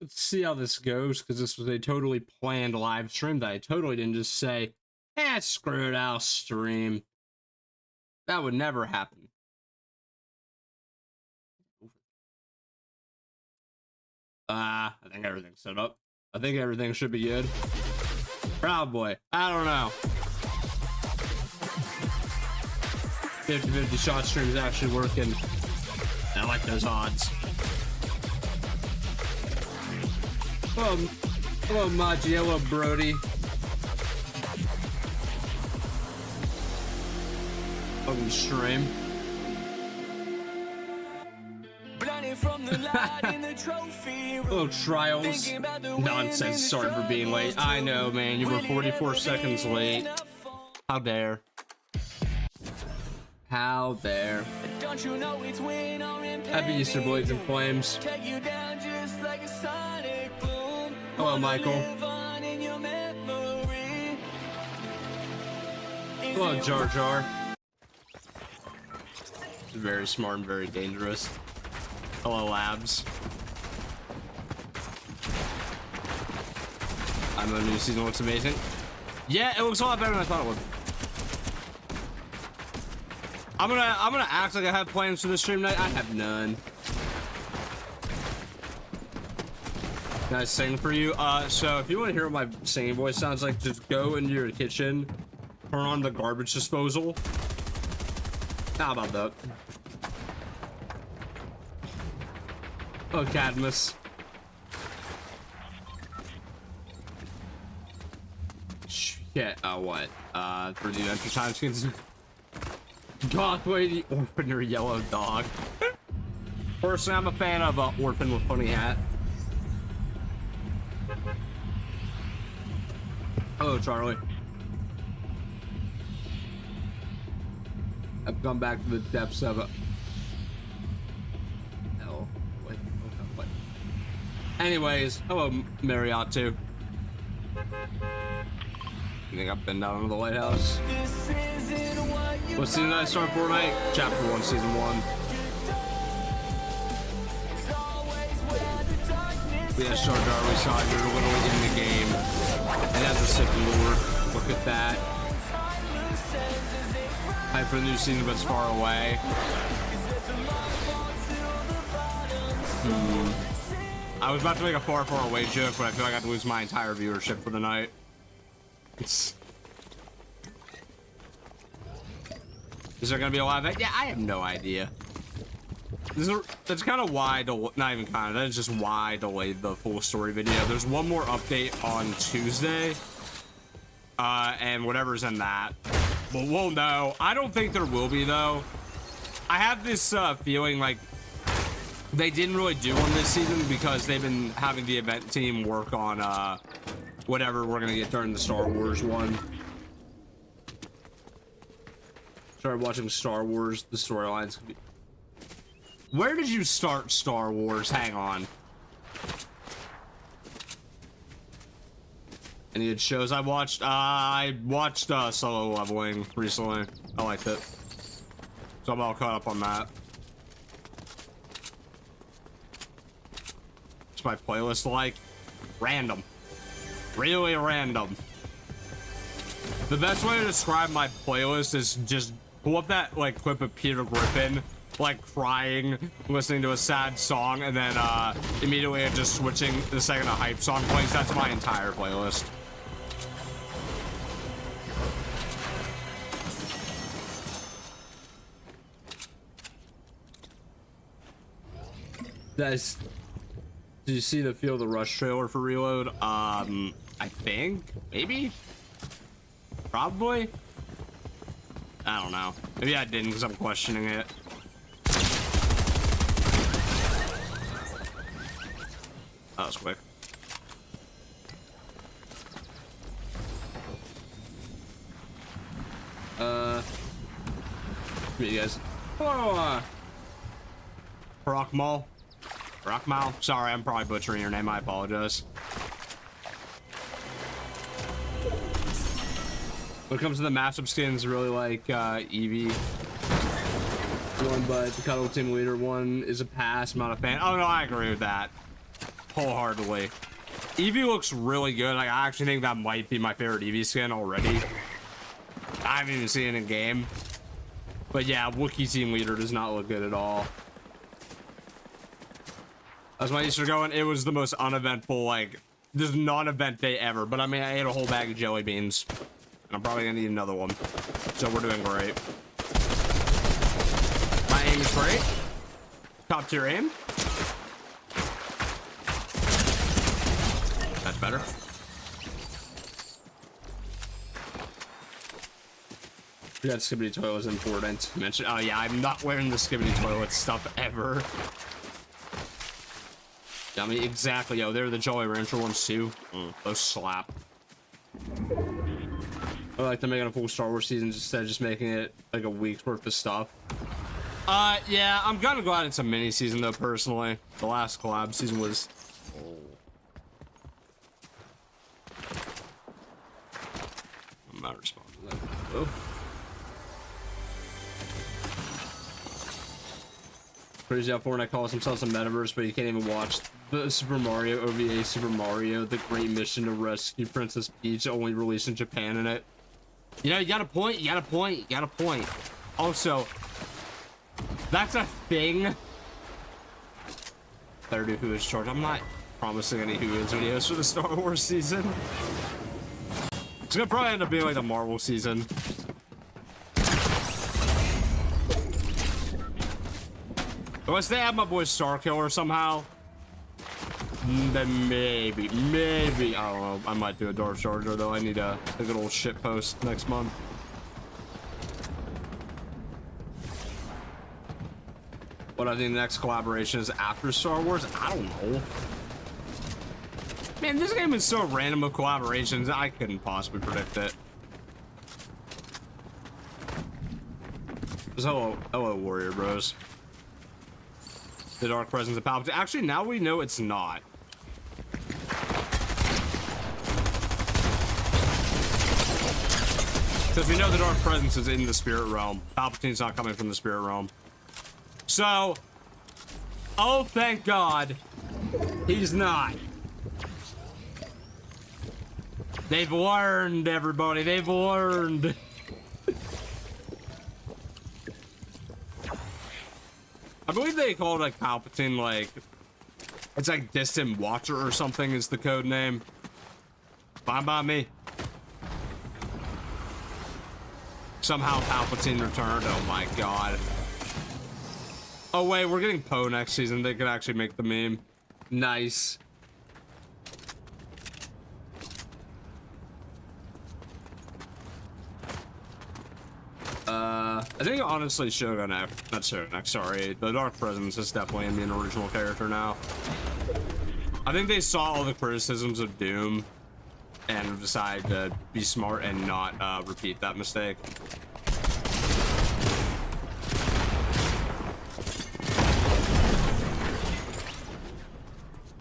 Let's see how this goes, because this was a totally planned live stream that I totally didn't just say, screw it, I'll stream. That would never happen. I think everything's set up. I think everything should be good. Proud Boy. I don't know. 50-50 shot stream is actually working. I like those odds. Hello, Maji. Hello, Brody. Welcome to stream. Hello, Trials. Nonsense. Sorry for being late. I know, man. You were 44 seconds late. How dare. How dare. Happy Easter, Blades and Flames. Hello, Michael. Hello, Jar Jar. Very smart and very dangerous. Hello, Labs. I know the new season looks amazing. Yeah, it looks a lot better than I thought it would. I'm gonna act like I have plans for this stream night. I have none. Can I sing for you? So if you want to hear what my singing voice sounds like, just go into your kitchen, turn on the garbage disposal. How about that? Oh, Cadmus. Shit. Oh, what? For the Adventure Time skins. Gothway, the orphan or yellow dog. Personally, I'm a fan of orphan with funny hat. Hello, Charlie. I've gone back to the depths of it. No. What? Anyways, hello, Mariatu. You think I've been down to the lighthouse? What season did I start Fortnite? Chapter 1, Season 1. Yeah, Star Jar, we saw it. You're literally in the game. And that's a sick lure. Look at that. Hype for the new season, but it's far away. I was about to make a far, far away joke, but I feel like I have to lose my entire viewership for the night. Is there gonna be a live event? Yeah, I have no idea. That's kind of why, not even kind of, that is just why I delayed the full story video. There's one more update on Tuesday, and whatever's in that. But we'll know. I don't think there will be, though. I have this feeling like they didn't really do one this season because they've been having the event team work on whatever we're gonna get during the Star Wars one. Started watching Star Wars. The storylines could be... Where did you start Star Wars? Hang on. Any good shows I watched? I watched Solo Leveling recently. I liked it. So I'm all caught up on that. What's my playlist like? Random. Really random. The best way to describe my playlist is just pull up that like clip of Peter Griffin like crying, listening to a sad song, and then immediately just switching the second a hype song plays. That's my entire playlist. Guys, did you see the Feel the Rush trailer for Reload? I think, maybe, probably. I don't know. Maybe I didn't because I'm questioning it. That was quick. Meet you guys. Hello, Rockmal. Rockmal. Sorry, I'm probably butchering your name. I apologize. When it comes to the matchup skins, really like Eevee. One, but the Cuddle Team Leader one is a pass. I'm not a fan. Oh no, I agree with that. wholeheartedly. Eevee looks really good. Like, I actually think that might be my favorite Eevee skin already. I haven't even seen it in game. But yeah, Wookiee team leader does not look good at all. That's my Easter going. It was the most uneventful, like, this non-event day ever. But I mean, I ate a whole bag of jelly beans. And I'm probably gonna need another one. So we're doing great. My aim is great. Top tier aim. That's better. We got Skibbity Toilets important. Mention. Oh yeah, I'm not wearing the Skibbity Toilet stuff ever. I mean, exactly. Yo, they're the Jolly Rancher ones too. Those slap. I like them making a full Star Wars season instead of just making it like a week's worth of stuff. Yeah, I'm kind of glad it's a mini season though. Personally, the last collab season was. I'm not responding to that. Oh. Crazy how Fortnite calls themselves a metaverse, but you can't even watch the Super Mario OVA Super Mario, The Great Mission to Rescue Princess Peach, only released in Japan in it. You know, you got a point, you got a point, you got a point. Also, that's a thing. Better do Who Is Charged. I'm not promising any Who Is videos for the Star Wars season. It's gonna probably end up being like the Marvel season. Unless they have my boy Starkiller somehow, then maybe, I don't know. I might do a Darth Charger though. I need a good old shit post next month. What I think the next collaboration is after Star Wars, I don't know. Man, this game is so random with collaborations. I couldn't possibly predict it. Hello, Warrior Bros. The Dark Presence of Palpatine. Actually, now we know it's not. Because we know the Dark Presence is in the Spirit Realm. Palpatine's not coming from the Spirit Realm. So, oh, thank God, he's not. They've learned, everybody. They've learned. I believe they call it like Palpatine, like it's like Distant Watcher or something is the code name. Fine by me. Somehow Palpatine returned. Oh my God. Oh wait, we're getting Poe next season. They could actually make the meme. Nice. I think honestly Shogun, not Shogun, sorry, the Dark Presence is definitely gonna be an original character now. I think they saw all the criticisms of Doom and decided to be smart and not repeat that mistake.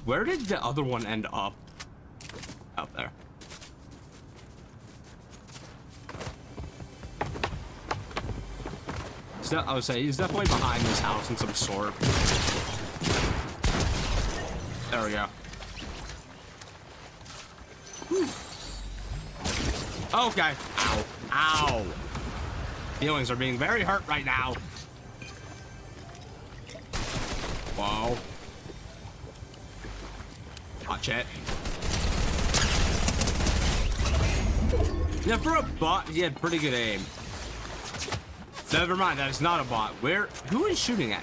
Where did the other one end up? Out there. I would say he's definitely behind this house in some sort. There we go. Whew. Okay. Ow. Ow. Feelings are being very hurt right now. Whoa. Watch it. Yeah, for a bot, he had pretty good aim. Never mind, that is not a bot. Who is shooting at?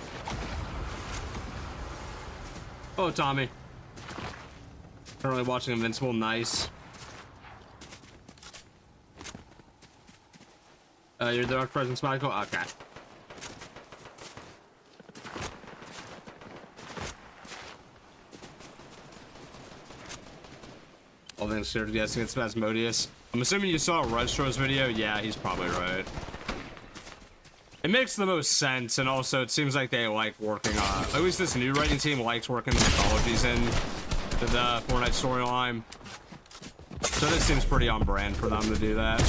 Oh, Tommy. Currently watching Invincible, nice. You're the Dark Presence, Michael? Okay. All things scared, guessing it's Spasmodius. I'm assuming you saw Restro's video? Yeah, he's probably right. It makes the most sense, and also it seems like they like working on, at least this new writing team likes working the mythologies in the Fortnite storyline. So this seems pretty on brand for them to do that.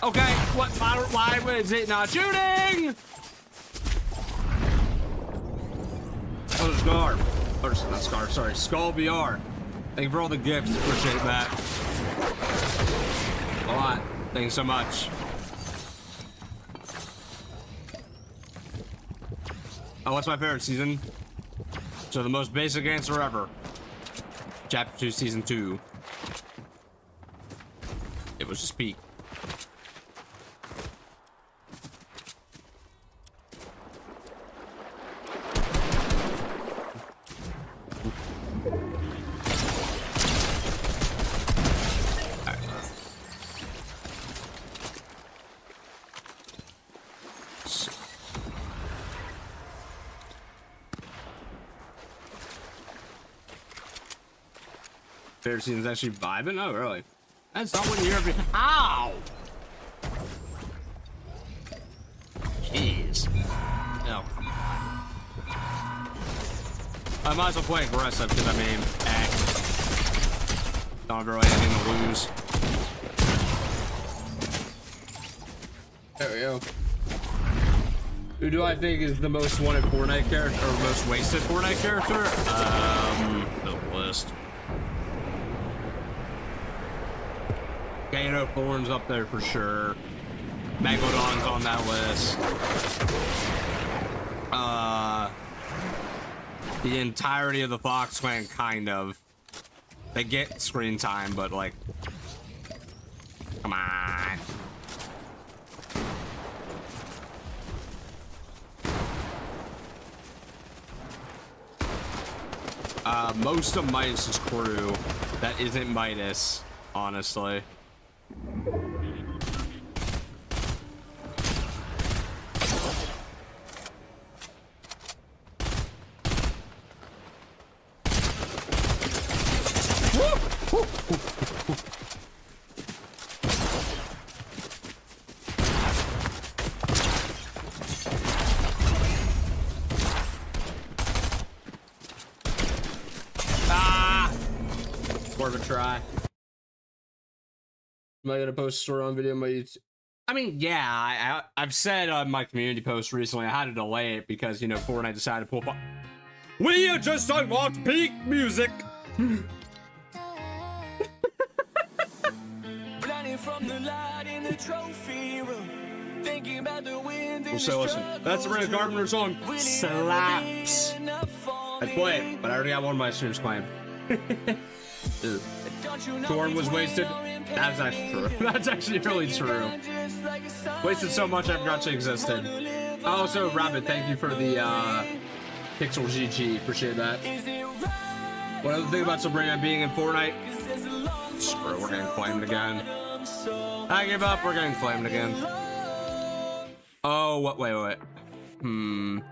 Okay, why is it not shooting? Oh, Scar. Or not Scar, sorry. Skull VR. Thank you for all the gifts. Appreciate that. A lot. Thank you so much. Oh, what's my favorite season? So the most basic answer ever. Chapter 2, Season 2. It was just peak. Favorite season's actually vibing? Oh, really? That's not what you're every. Ow! Jeez. Oh, come on. I might as well play aggressive because I mean, don't have really anything to lose. There we go. Who do I think is the most wanted Fortnite character or most wasted Fortnite character? The list. Gato Thorn's up there for sure. Megalodon's on that list. The entirety of the Fox clan, kind of. They get screen time, but like, come on. Most of Midas's crew that isn't Midas, honestly. Worth a try. Am I gonna post a story on video on my YouTube? I mean, yeah, I've said on my community post recently I had to delay it because, you know, Fortnite decided to pull up. We just unlocked peak music. So listen, that's the Brandon Carpenter song. Slaps. I play it, but I already got one of my streams claimed. Dude, Torn was wasted. That's actually true. That's actually really true. Wasted so much I forgot she existed. Also, Rabbit, thank you for the Pixel GG. Appreciate that. What other thing about Sabrina being in Fortnite? Screw, we're getting claimed again. I give up. We're getting claimed again. Oh, what? Wait. You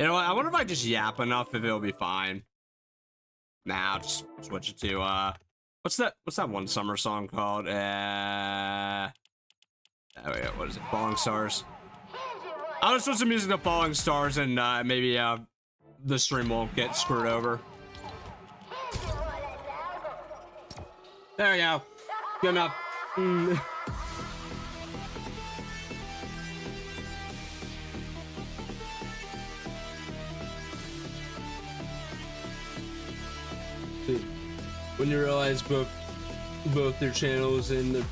know what? I wonder if I just yap enough if it'll be fine. Nah, I'll just switch it to what's that one summer song called? Oh yeah, what is it? Falling Stars. I'll just switch the music to Falling Stars and maybe the stream won't get screwed over. There we go. Good enough. When you realize both their channels in the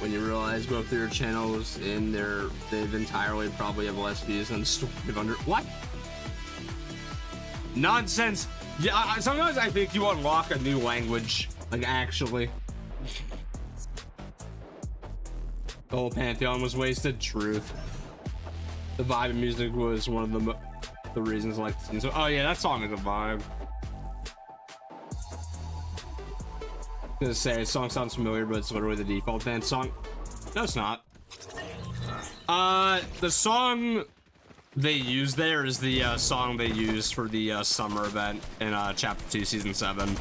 when you realize both their channels in they've entirely probably have less views than Story of Under. What? Nonsense. Yeah, sometimes I think you unlock a new language, like actually. The whole Pantheon was wasted. Truth. The vibe and music was one of the reasons I like the scene. So, oh yeah, that song is a vibe. I was gonna say, the song sounds familiar, but it's literally the default dance song. No, it's not. The song they use there is the song they used for the summer event in Chapter 2, Season 7.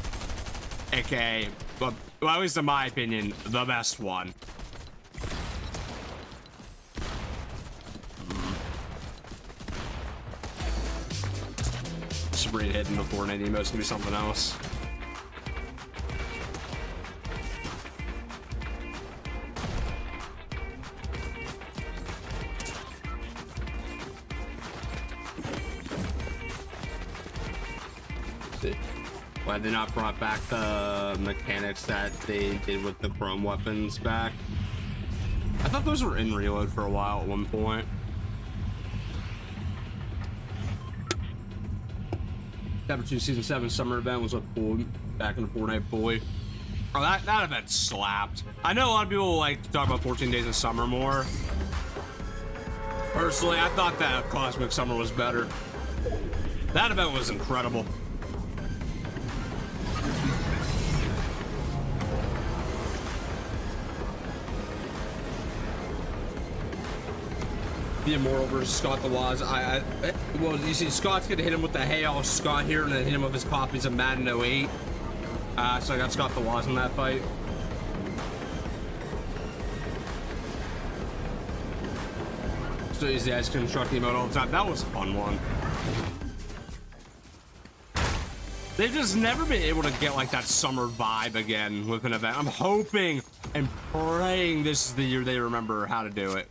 AKA, well, at least in my opinion, the best one. Sabrina hitting the Fortnite emotes gonna be something else. Why they not brought back the mechanics that they did with the chrome weapons back? I thought those were in Reload for a while at one point. Chapter 2 Season 7 Summer Event was a cool back in the Fortnite boy. Oh, that event slapped. I know a lot of people like to talk about 14 Days of Summer more. Personally, I thought that Cosmic Summer was better. That event was incredible. The Immortal versus Scott the Waz. Well, you see, Scott's gonna hit him with the hail, Scott here, and then hit him with his copies of Madden 08. So I got Scott the Waz in that fight. So use the ice cream truck emote all the time. That was a fun one. They've just never been able to get like that summer vibe again with an event. I'm hoping and praying this is the year they remember how to do it.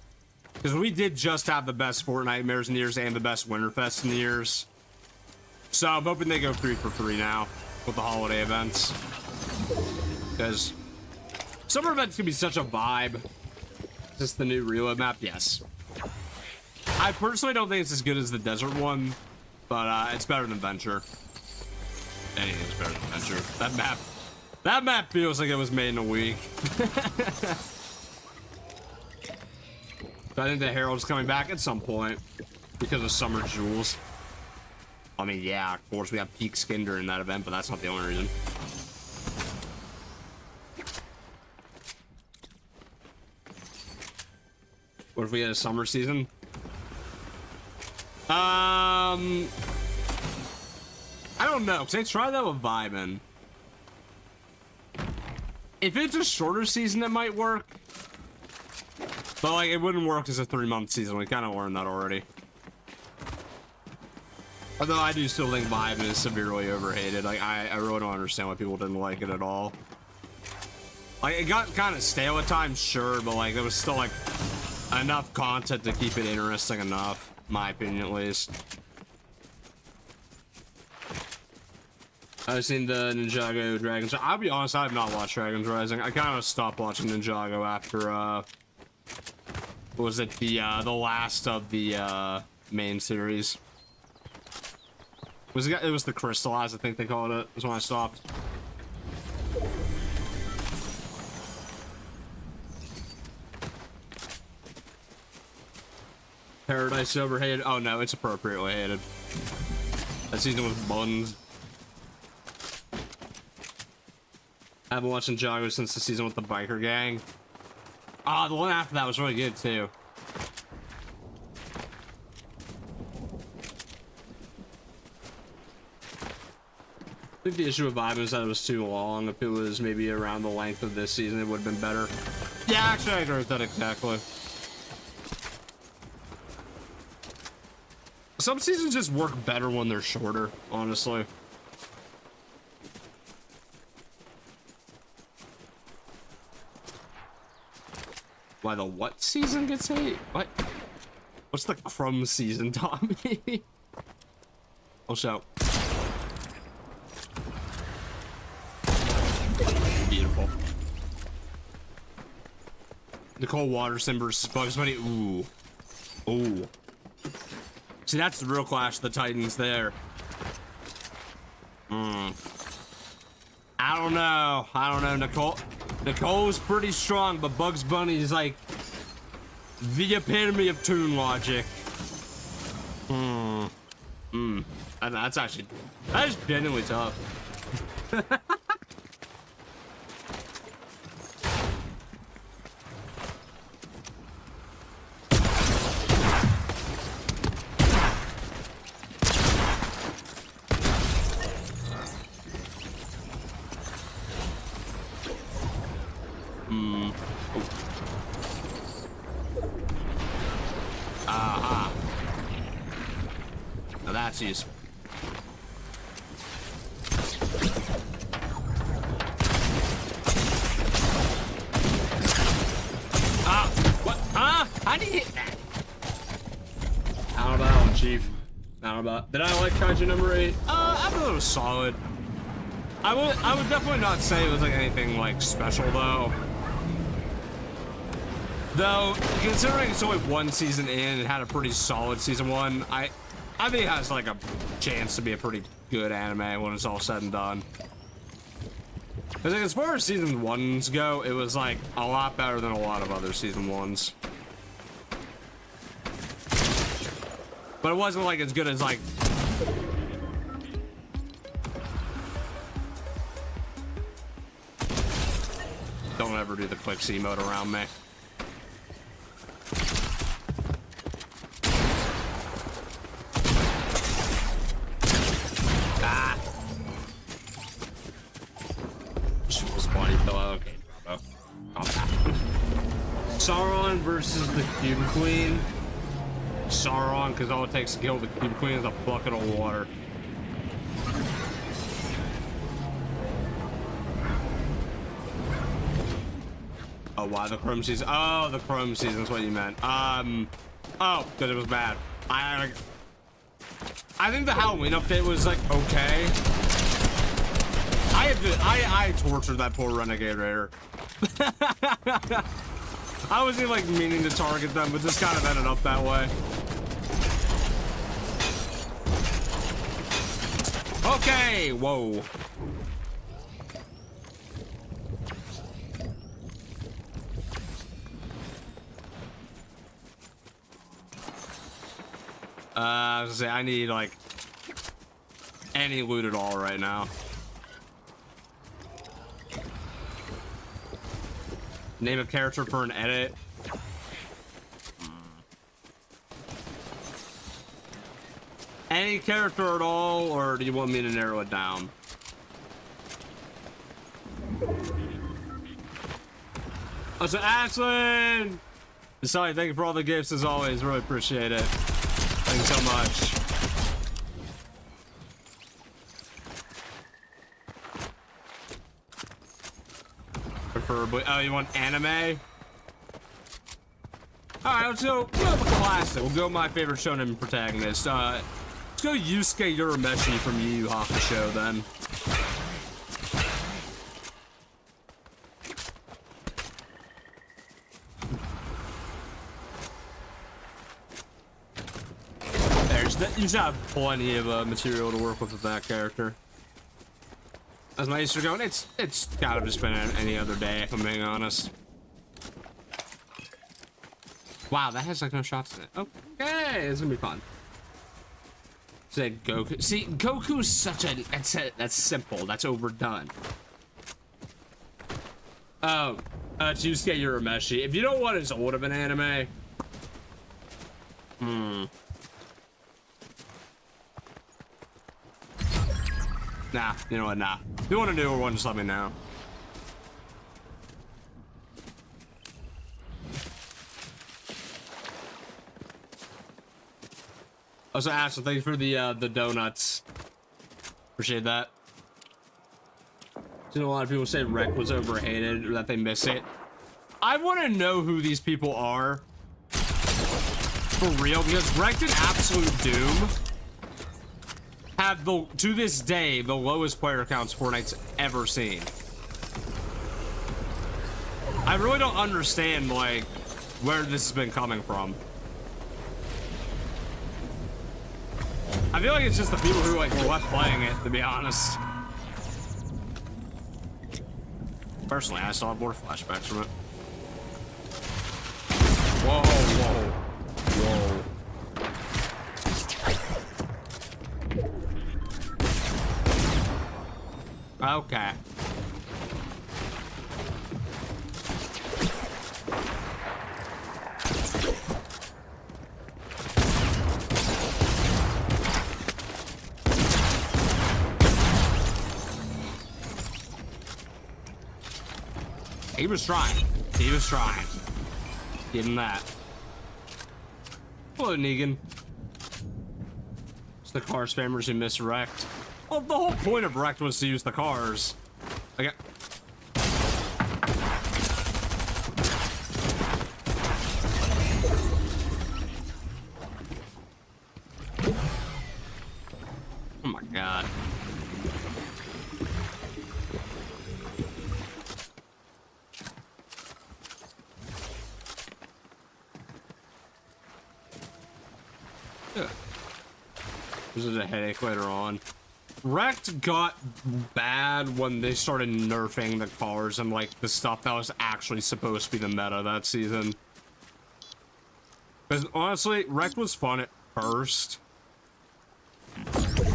Because we did just have the best Fortnitemares in years and the best Winterfest in years. So I'm hoping they go 3 for 3 now with the holiday events. Because summer events can be such a vibe. Is this the new Reload map? Yes. I personally don't think it's as good as the desert one, but it's better than Venture. Anything's better than Venture. That map feels like it was made in a week. I think the Herald's coming back at some point because of Summer Jewels. I mean, yeah, of course we have peak skin during that event, but that's not the only reason. What if we had a summer season? I don't know, because I tried that with Vibin. If it's a shorter season, it might work. But like, it wouldn't work as a 3-month season. We kind of learned that already. Although I do still think Vibin is severely overhated. Like, I really don't understand why people didn't like it at all. Like, it got kind of stale at times, sure, but like, there was still like enough content to keep it interesting enough. My opinion, at least. I've seen the Ninjago Dragons. I'll be honest, I have not watched Dragons Rising. I kind of stopped watching Ninjago after, what was it? The last of the, main series. It was the Crystallized, I think they called it. That's when I stopped. Paradise overhated. Oh no, it's appropriately hated. That season was buns. I haven't watched Ninjago since the season with the biker gang. Ah, the one after that was really good too. I think the issue with Vibin is that it was too long. If it was maybe around the length of this season, it would have been better. Yeah, actually, I agree with that exactly. Some seasons just work better when they're shorter, honestly. Why the what season gets hate? What? What's the crumb season, Tommy? I'll shout. Beautiful. Nicole Watterson versus Bugs Bunny. Ooh. Ooh. See, that's the real Clash of the Titans there. I don't know. Nicole's pretty strong, but Bugs Bunny is like the epitome of toon logic. That's genuinely tough. Now that's useful. What? Huh? How did you hit that? I don't know, Chief. I don't know. Did I like Kaiju number 8? I thought it was solid. I would definitely not say it was like anything like special though. Though, considering it's only one season in, it had a pretty solid season one. I think it has like a chance to be a pretty good anime when it's all said and done. Because like, as far as season ones go, it was like a lot better than a lot of other season ones. But it wasn't like as good as like. Don't ever do the quick C mode around me. Ah. Shoot was funny though. Okay, bravo. Sauron versus the Cube Queen. Sauron, because all it takes to kill the Cube Queen is a bucket of water. Oh, why the Chrome season? Oh, the Chrome season is what you meant. Oh, because it was bad. I think the Halloween update was like okay. I tortured that poor Renegade Raider. I wasn't like meaning to target them, but just kind of ended up that way. Okay, whoa. I was gonna say, I need like any loot at all right now. Name a character for an edit. Any character at all, or do you want me to narrow it down? Oh, so Ashlyn! Sorry, thank you for all the gifts as always. Really appreciate it. Thanks so much. Preferably. Oh, you want anime? Alright, let's go with a classic. We'll go my favorite shonen protagonist. Let's go Yusuke Urameshi from Yu Yu Hakusho then. You should have plenty of material to work with that character. As my Easter going, it's gotta just been any other day, if I'm being honest. Wow, that has like no shots in it. Okay, it's gonna be fun. Say Goku. See, Goku's such a that's simple. That's overdone. Oh, Yusuke Urameshi. If you don't want as old of an anime, nah, you know what? Nah. If you want a newer one, just let me know. Also, Ashley, thank you for the donuts. Appreciate that. You know, a lot of people say Rec was overhated or that they miss it. I want to know who these people are for real, because Rec and Absolute Doom have to this day the lowest player counts Fortnite's ever seen. I really don't understand like where this has been coming from. I feel like it's just the people who like were left playing it, to be honest. Personally, I still have more flashbacks from it. Whoa, whoa, whoa. Okay. He was trying. He was trying. Give him that. Hello, Negan. It's the car spammers who miss Wrecked. Well, the whole point of Wrecked was to use the cars. Okay. Oh my god. Yeah. This is a headache later on. Wrecked got bad when they started nerfing the cars and like the stuff that was actually supposed to be the meta that season. Because honestly, Wrecked was fun at first,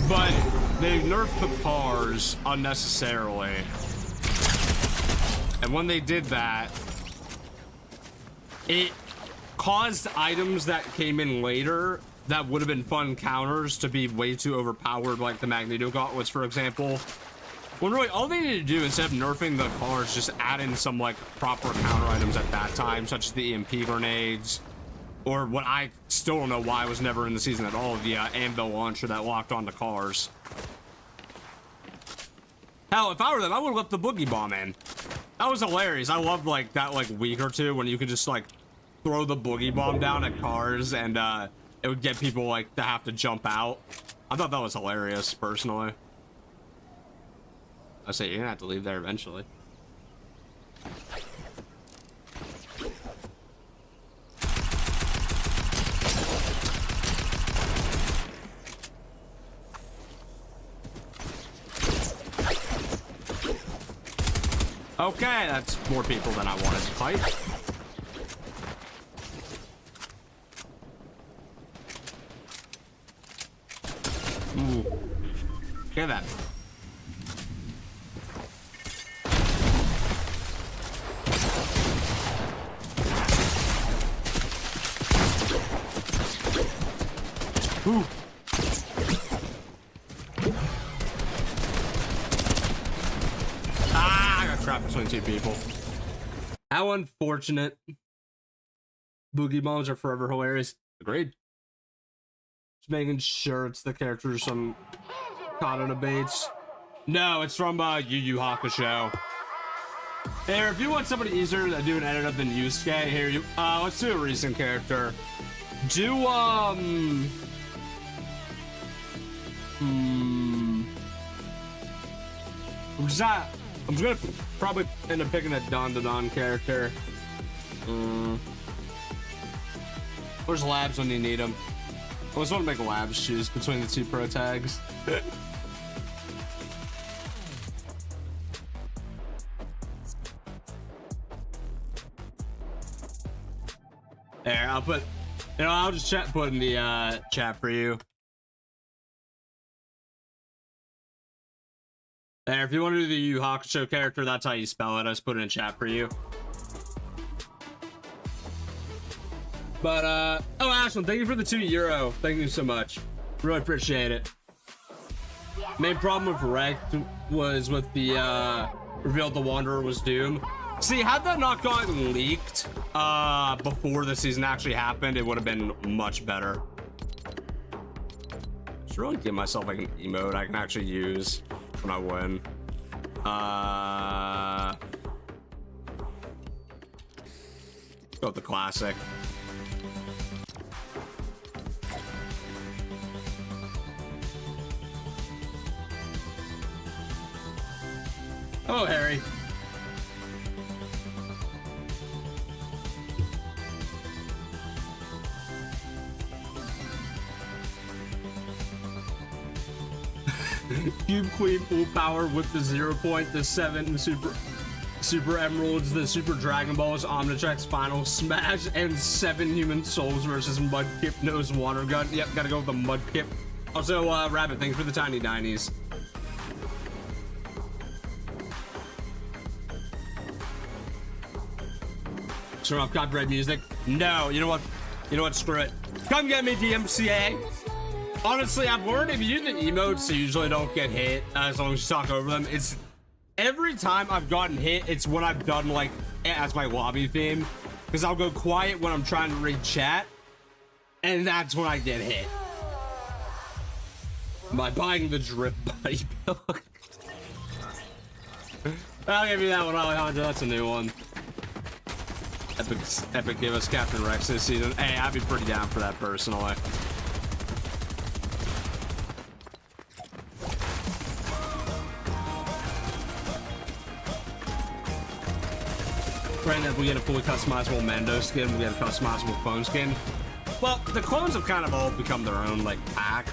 but they nerfed the cars unnecessarily. And when they did that, it caused items that came in later that would have been fun counters to be way too overpowered, like the Magneto Gauntlets, for example. When really all they needed to do instead of nerfing the cars, just add in some like proper counter items at that time, such as the EMP grenades, or what I still don't know why was never in the season at all, the anvil launcher that locked on the cars. Hell, if I were them, I would have left the boogie bomb in. That was hilarious. I loved like that like week or two when you could just like throw the boogie bomb down at cars and it would get people like to have to jump out. I thought that was hilarious, personally. I say you're gonna have to leave there eventually. Okay, that's more people than I wanted to fight. Ooh. Look at that. Ooh. Ah, I got trapped between two people. How unfortunate. Boogie bombs are forever hilarious. Agreed. Just making sure it's the characters from Kata debates. No, it's from Yu Yu Hakusho. Here, if you want somebody easier to do an edit up than Yusuke, here you let's do a recent character. Do I'm gonna probably end up picking a Don character. Where's Labs when you need them? I just want to make Labs choose between the two pro tags. There, I'll put, I'll just put in the chat for you. There, if you want to do the Yu Yu Hakusho character, that's how you spell it. I just put it in chat for you. But, oh, Ashland, thank you for the €2. Thank you so much. Really appreciate it. Main problem with Wrecked was with the, revealed the Wanderer was Doom. See, had that not gotten leaked, before the season actually happened, it would have been much better. Should really give myself like an emote I can actually use when I win. Let's go with the classic. Oh, Harry. Cube Queen full power with the 0 point, the 7 super emeralds, the super Dragon Balls, Omnitrix final smash, and 7 human souls versus Mudkip nose water gun. Yep, gotta go with the Mudkip. Also, Rabbit, thanks for the tiny dinies. Turn off copyright music. No, you know what? You know what? Screw it. Come get me, DMCA. Honestly, I've learned if you do the emotes, you usually don't get hit as long as you talk over them. It's every time I've gotten hit, it's when I've done like as my lobby theme, because I'll go quiet when I'm trying to read chat, and that's when I get hit. By buying the drip buddy book. I'll give you that one, Alejandro. That's a new one. Epic gave us Captain Rex this season. Hey, I'd be pretty down for that personally. Granted, if we get a fully customizable Mando skin, we get a customizable clone skin. Well, the clones have kind of all become their own, like, pack.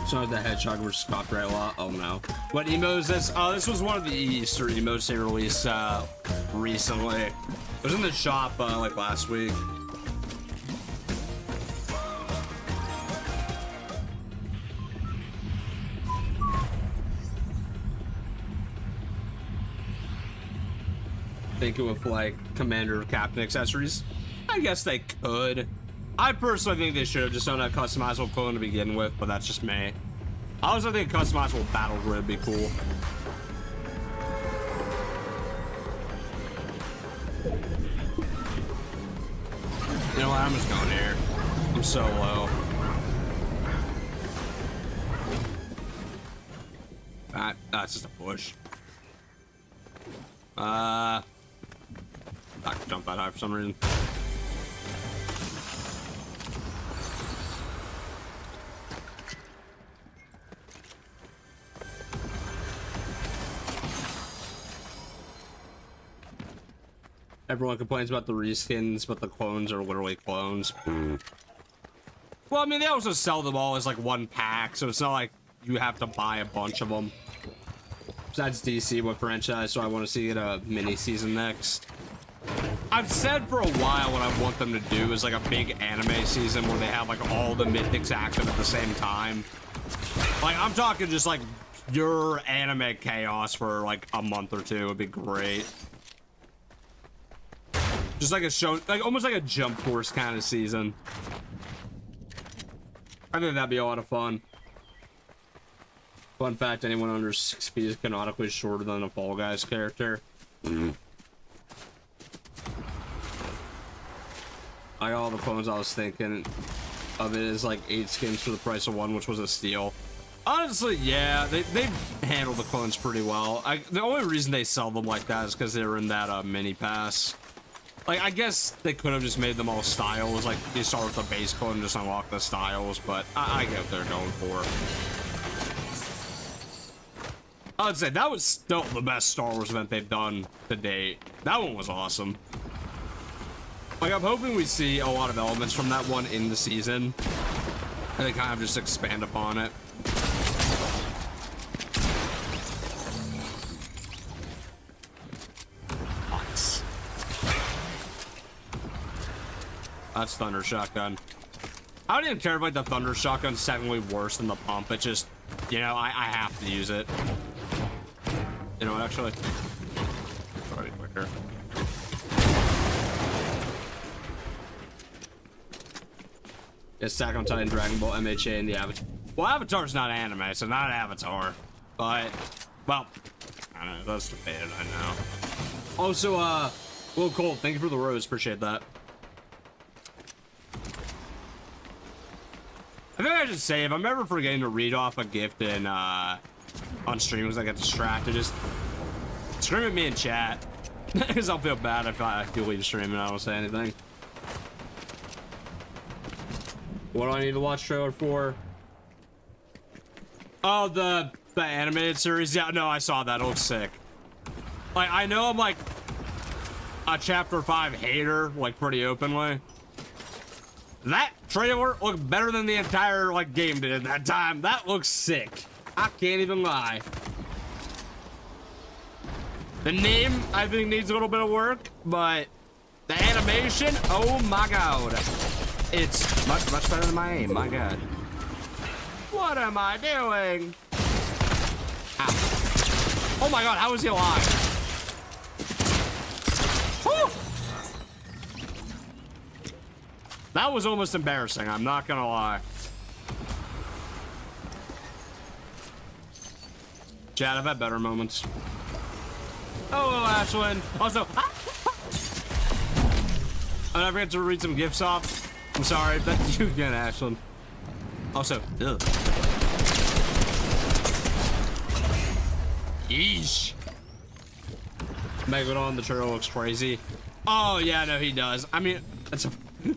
So the Hedgehog versus copyright law. Oh no. What emo is this? Oh, this was one of the Easter emotes they released recently. It was in the shop like last week. Think it with like commander or captain accessories. I guess they could. I personally think they should have just done a customizable clone to begin with, but that's just me. I also think a customizable battle grid would be cool. You know what? I'm just going here. I'm so low. That's just a push. I can jump that high for some reason. Everyone complains about the reskins, but the clones are literally clones. Well, I mean, they also sell them all as like one pack, so it's not like you have to buy a bunch of them. Besides DC, what franchise do I want to see in a mini season next? I've said for a while what I want them to do is like a big anime season where they have like all the mythics active at the same time. Like, I'm talking just like pure anime chaos for like a month or two would be great. Just like a show, like almost like a Jump Force kind of season. I think that'd be a lot of fun. Fun fact, anyone under 6 feet is canonically shorter than a Fall Guys character. Like all the clones I was thinking of it is like 8 skins for the price of 1, which was a steal. Honestly, yeah, they handle the clones pretty well. The only reason they sell them like that is because they were in that mini pass. Like, I guess they could have just made them all styles. Like, you start with the base clone and just unlock the styles, but I get what they're going for. I would say that was still the best Star Wars event they've done to date. That one was awesome. Like, I'm hoping we see a lot of elements from that one in the season. And they kind of just expand upon it. Nice. That's Thunder Shotgun. I don't even care if like the Thunder Shotgun's technically worse than the pump. It's just, you know, I have to use it. You know what, actually? Sorry, quicker. It's Attack on Titan, Dragon Ball, MHA, and the Avatar. Well, Avatar's not anime, so not Avatar. But, well, I don't know, that's debated, I know. Also, Will Cole, thank you for the rose, appreciate that. I think I should say, if I'm ever forgetting to read off a gift in, on stream because I get distracted, just scream at me in chat. Because I'll feel bad if I do leave stream and I don't say anything. What do I need to watch trailer for? Oh, the animated series? Yeah, no, I saw that. It looks sick. Like, I know I'm like a chapter 5 hater, like pretty openly. That trailer looked better than the entire like game did at that time. That looks sick. I can't even lie. The name, I think, needs a little bit of work, but the animation, oh my god. It's much, much better than my aim, my god. What am I doing? Ow. Oh my god, how is he alive? Whew. That was almost embarrassing, I'm not gonna lie. Chad, I've had better moments. Oh, Ashlyn. Also, I forgot to read some gifts off. I'm sorry. Thank you again, Ashlyn. Also, ugh. Yeesh. Megalodon, the turtle looks crazy. Oh, yeah, no, he does. I mean, it's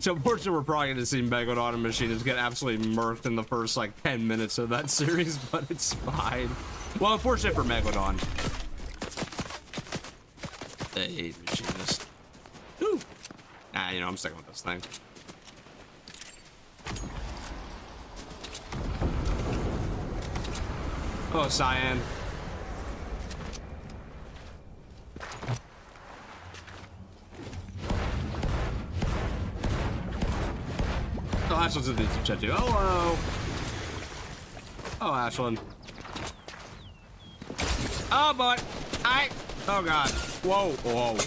unfortunate we're probably going to see Megalodon and Machines get absolutely murked in the first, like, 10 minutes of that series, but it's fine. Well, unfortunate for Megalodon. Hey, machinist. Ooh. Ah, you know, I'm sticking with this thing. Oh, cyan. Oh, Ashland's in the YouTube chat too. Hello. Oh, Ashland. Oh, boy. Oh, God. Whoa, whoa,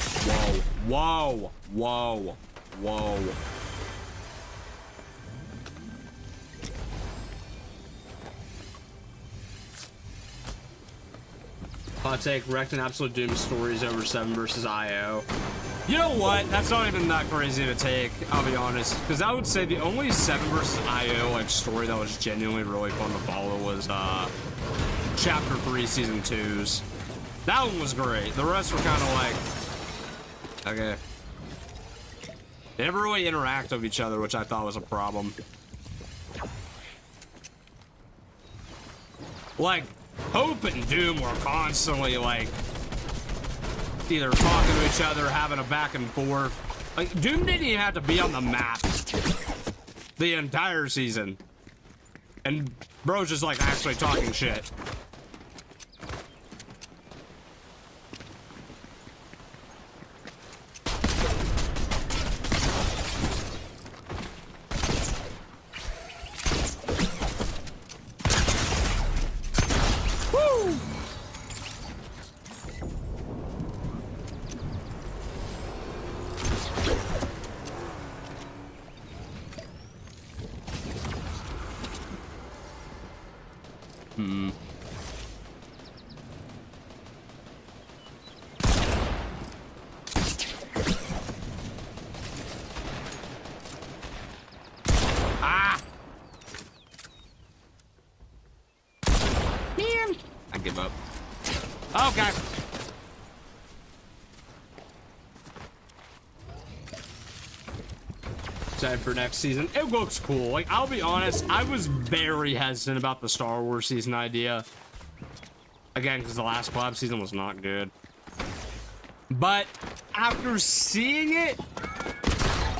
whoa, whoa, whoa, whoa. Hot take, Wrecked and Absolute Doom stories over 7 versus IO. You know what? That's not even that crazy of a take, I'll be honest. Because I would say the only 7 versus IO like story that was genuinely really fun to follow was Chapter 3 Season 2's. That one was great. The rest were kind of like, okay. They never really interact with each other, which I thought was a problem. Like, Hope and Doom were constantly like either talking to each other, having a back and forth. Like, Doom didn't even have to be on the map the entire season. And bro's just like actually talking shit. Okay. Excited for next season. It looks cool. Like, I'll be honest, I was very hesitant about the Star Wars season idea. Again, because the last collab season was not good. But after seeing it,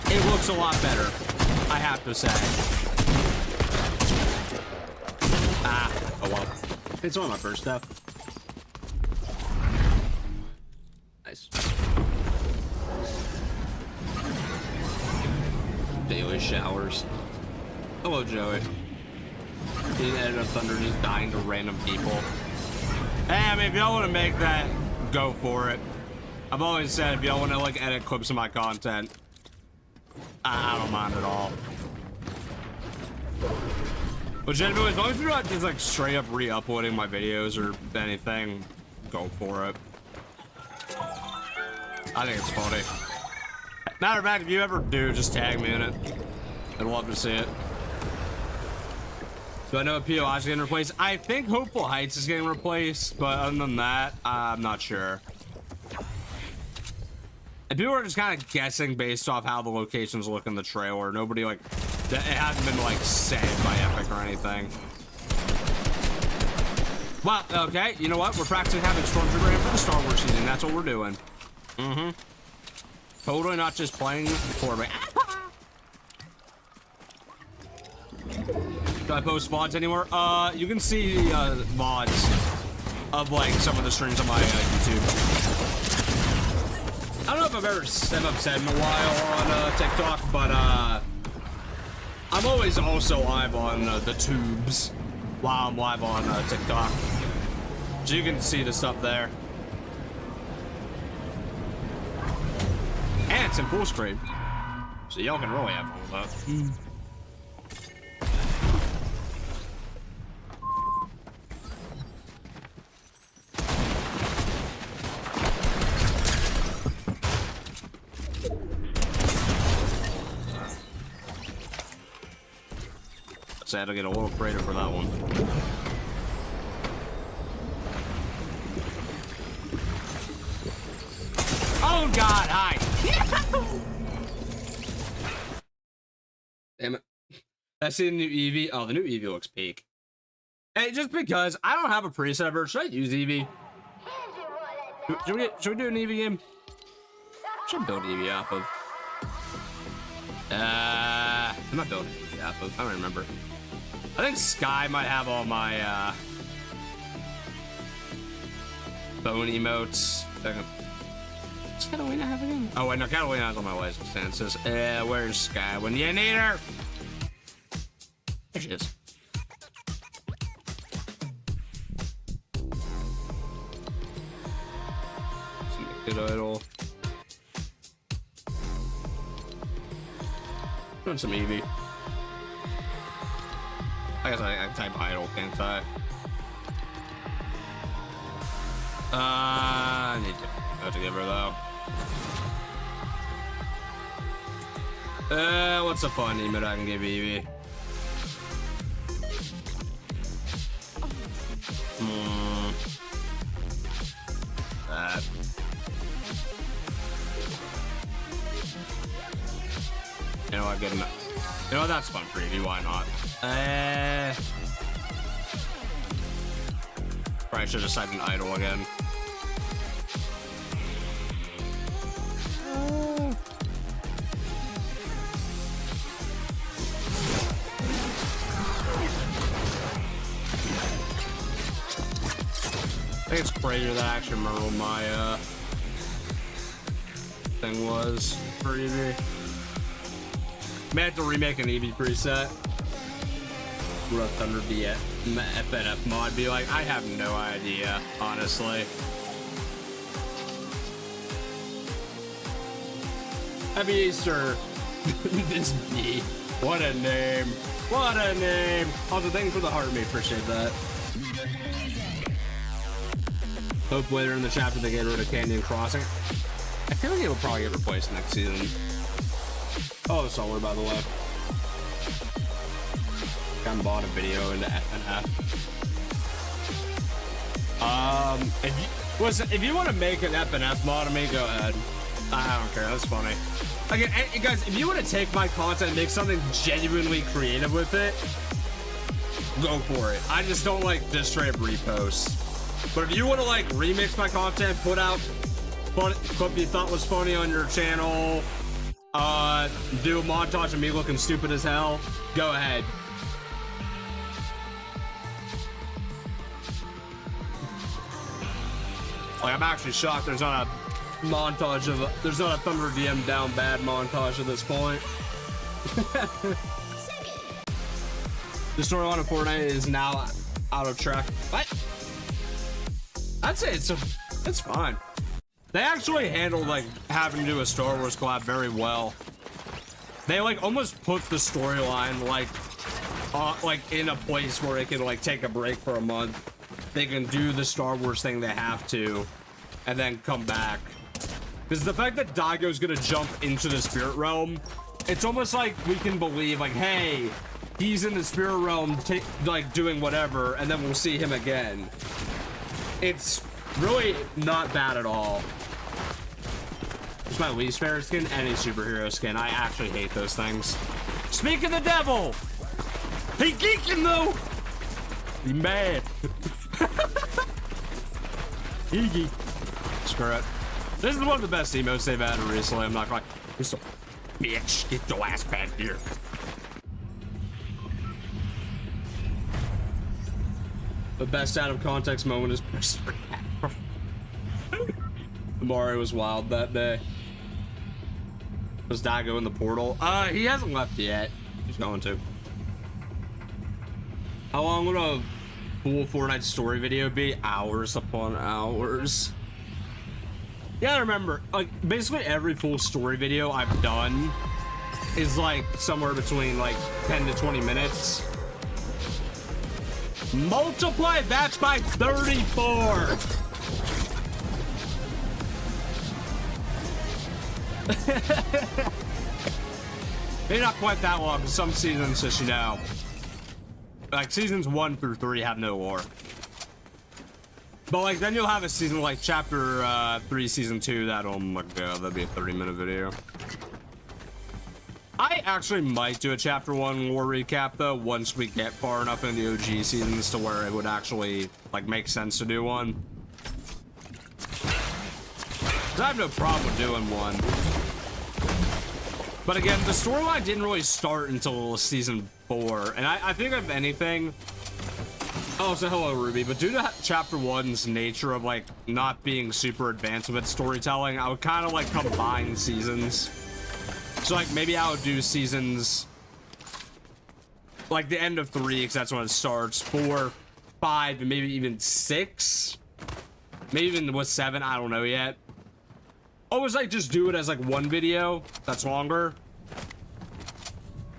it looks a lot better, I have to say. Oh well. It's one of my first stuff. Nice. Daily showers. Hello, Joey. He ended up Thunder just dying to random people. Hey, I mean, if y'all want to make that, go for it. I've always said if y'all want to like edit clips of my content, I don't mind at all. Legitimately, as long as you're not just like straight up re-uploading my videos or anything, go for it. I think it's funny. Matter of fact, if you ever do, just tag me in it. I'd love to see it. So I know a POI is getting replaced. I think Hopeful Heights is getting replaced, but other than that, I'm not sure. And people are just kind of guessing based off how the locations look in the trailer. Nobody like, it hasn't been like said by Epic or anything. Well, okay, you know what? We're practicing having Stormtrooper in for the Star Wars season. That's what we're doing. Mm-hmm. Totally not just playing for me. Do I post VODs anywhere? You can see VODs of like some of the streams on my YouTube. I don't know if I've ever said in a while on TikTok, but I'm always also live on the tubes while I'm live on TikTok. So you can see the stuff there. And it's in full screen. So y'all can really have fun with that. Sad to get a little creative for that one. Oh God, hi. Damn it. I see the new Eevee. Oh, the new Eevee looks peak. Hey, just because I don't have a preset version, should I use Eevee? Should we do an Eevee game? Should I build EV off of? I'm not building EV off of. I don't remember. I think Sky might have all my bone emotes. Does Catalina have again? Oh wait, no, Catalina's on my list. It says, where's Sky when you need her? There she is. Good idol. Doing some Eevee. I guess I can type idol, can't I? I need to give her though. What's a fun emote I can give Eevee? That. You know what? Good enough. You know what? That's fun for Eevee. Why not? Probably should have typed an idol again. I think it's crazy that I actually remember what my thing was for Eevee. May have to remake an Eevee preset. What a Thunder be at FNF mod be like? I have no idea, honestly. Happy Easter. This bee. What a name. What a name. Also, thank you for the heart, me. Appreciate that. Hope later in the chapter they get rid of Canyon Crossing. I feel like it will probably get replaced next season. Oh, Solar, by the way. I bought a video into FNF. If you want to make an FNF mod of me, go ahead. I don't care. That's funny. Again, guys, if you want to take my content and make something genuinely creative with it, go for it. I just don't like just straight up reposts. But if you want to like remix my content, put out clip you thought was funny on your channel, do a montage of me looking stupid as hell, go ahead. Like, I'm actually shocked there's not a montage of there's not a Thunder DM down bad montage at this point. The storyline of Fortnite is now out of track. What? I'd say it's fine. They actually handled like having to do a Star Wars collab very well. They like almost put the storyline like in a place where it can like take a break for a month. They can do the Star Wars thing they have to, and then come back. Because the fact that Daigo's gonna jump into the spirit realm, it's almost like we can believe like, hey, he's in the spirit realm, like doing whatever, and then we'll see him again. It's really not bad at all. It's my least favorite skin, any superhero skin. I actually hate those things. Speak of the devil! He geeking though! He mad. He geek. Screw it. This is one of the best emotes they've added recently. I'm not like, this bitch, get your ass back here. The best out of context moment is Mario was wild that day. Was Daigo in the portal? He hasn't left yet. He's going to. How long would a full Fortnite story video be? Hours upon hours. Yeah, remember, like basically every full story video I've done is like somewhere between like 10 to 20 minutes. Multiply that by 34. Maybe not quite that long, because some seasons, as you know, like seasons 1 through 3 have no lore. But like then you'll have a season like chapter 3, season 2, that'll, oh my god, that'd be a 30-minute video. I actually might do a chapter 1 lore recap though, once we get far enough in the OG seasons to where it would actually like make sense to do one. I have no problem with doing one. But again, the storyline didn't really start until season 4. And I think if anything... Oh, so hello, Ruby. But due to chapter 1's nature of, like, not being super advanced with its storytelling, I would kind of, like, combine seasons. So, like, maybe I would do seasons... like, the end of 3, because that's when it starts. 4, 5, and maybe even 6. Maybe even with 7, I don't know yet. Always, like, just do it as, like, one video that's longer.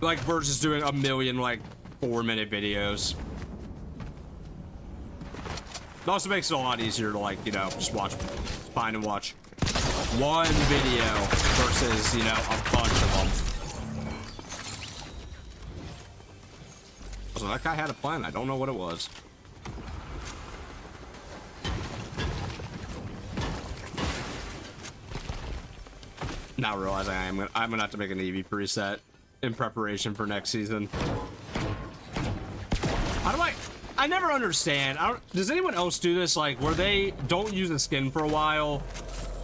Like, versus doing a million, like, 4-minute videos. It also makes it a lot easier to, like, you know, just watch, find and watch one video versus, you know, a bunch of them. So that guy had a plan. I don't know what it was. Now realizing I'm gonna have to make an Eevee preset in preparation for next season. How do I never understand. Does anyone else do this, like, where they don't use the skin for a while,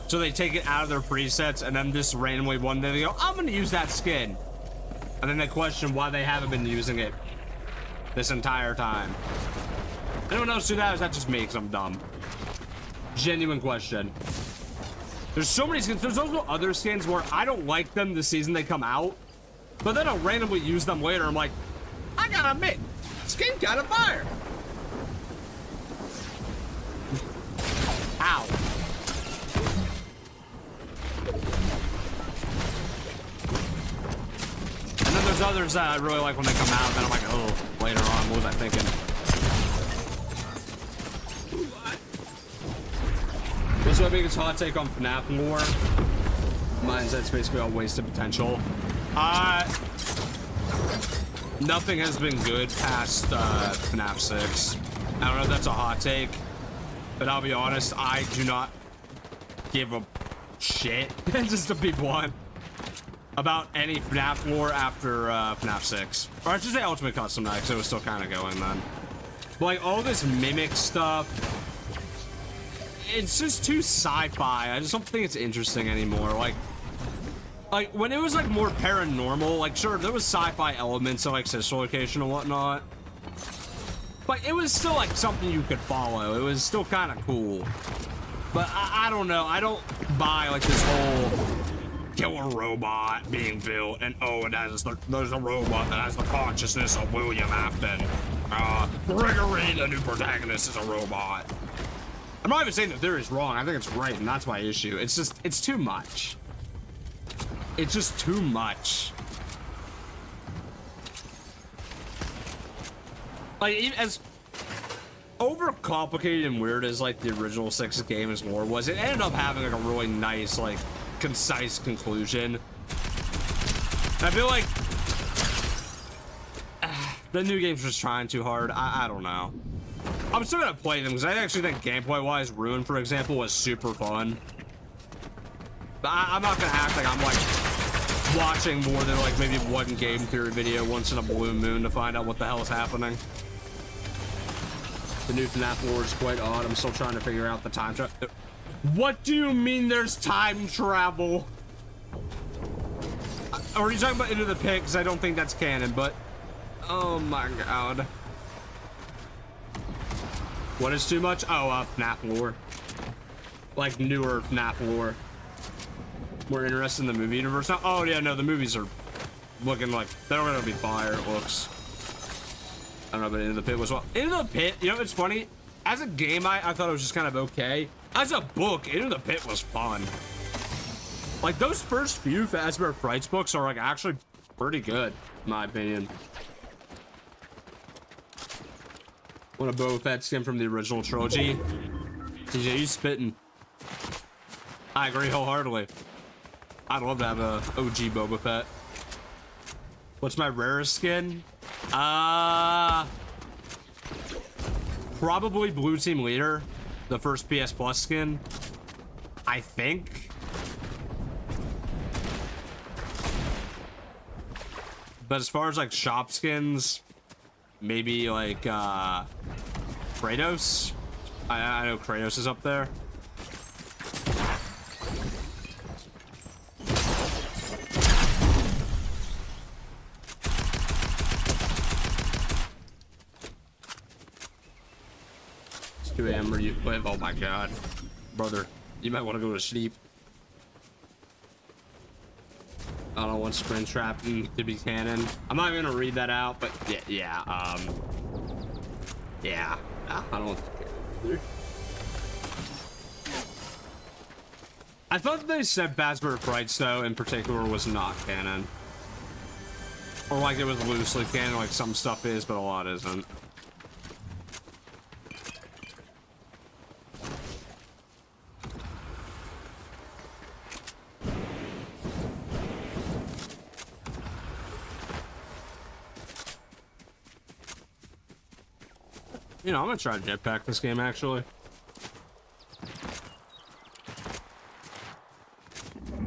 so they take it out of their presets, and then just randomly one day they go, I'm gonna use that skin. And then they question why they haven't been using it this entire time. Anyone else do that, or is that just me, because I'm dumb? Genuine question. There's so many skins. There's also other skins where I don't like them the season they come out, but then I'll randomly use them later. I'm like, I gotta admit, skin kind of fire. Ow. And then there's others that I really like when they come out, and then I'm like, oh, later on, what was I thinking? What's my biggest hot take on FNAF lore? Mine's that's basically all wasted potential. Nothing has been good past FNAF 6. I don't know if that's a hot take, but I'll be honest, I do not give a shit, just to be blunt, about any FNAF lore after FNAF 6. Or I should say Ultimate Custom Night, because it was still kind of going then. But like all this mimic stuff, it's just too sci-fi. I just don't think it's interesting anymore. Like when it was like more paranormal, like sure there was sci-fi elements of like sister location and whatnot, but it was still like something you could follow. It was still kind of cool. But I don't know. I don't buy like this whole killer robot being built and oh, and there's a robot that has the consciousness of William Afton. Gregory, the new protagonist, is a robot. I'm not even saying the theory's wrong. I think it's right, and that's my issue. It's just, it's too much. It's just too much. Like, as overcomplicated and weird as, like, the original 6 game's lore was, it ended up having, like, a really nice, like, concise conclusion. I feel like the new game's just trying too hard. I don't know. I'm still gonna play them because I actually think gameplay-wise, Ruin, for example, was super fun. But I'm not gonna act like I'm like watching more than like maybe one game theory video once in a blue moon to find out what the hell is happening. The new FNAF lore is quite odd. I'm still trying to figure out the time travel. What do you mean there's time travel? Are you talking about Into the Pit? Because I don't think that's canon, but oh my god. What is too much? Oh, FNAF lore. Like newer FNAF lore. More interested in the movie universe now? Oh yeah, no, the movies are looking like they're gonna be fire, it looks. I don't know, but Into the Pit was well. Into the Pit, you know, it's funny. As a game, I thought it was just kind of okay. As a book, Into the Pit was fun. Like those first few Fazbear Frights books are like actually pretty good, in my opinion. Want a Boba Fett skin from the original trilogy? TJ, you spitting. I agree wholeheartedly. I'd love to have a OG Boba Fett. What's my rarest skin? Probably Blue Team Leader, the first PS Plus skin. I think. But as far as like shop skins, maybe like Kratos. I know Kratos is up there. 2 a.m. where you live. Oh my god. Brother, you might want to go to sleep. I don't want Springtrap to be canon. I'm not even gonna read that out, but yeah, I don't want to. I thought they said Fazbear Frights, though, in particular, was not canon. Or like it was loosely canon, like some stuff is, but a lot isn't. You know, I'm gonna try to jetpack this game, actually.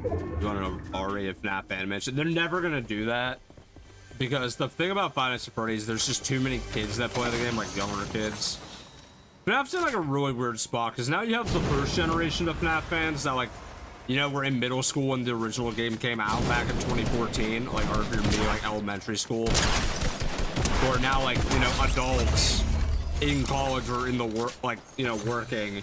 You want an R-rated FNAF animation? They're never gonna do that. Because the thing about Five Nights at Freddy's, there's just too many kids that play the game, like younger kids. FNAF's in like a really weird spot, because now you have the first generation of FNAF fans that, like, you know, were in middle school when the original game came out back in 2014, like, or if you're me, like elementary school. Or now, like, you know, adults in college or in the work, like, you know, working.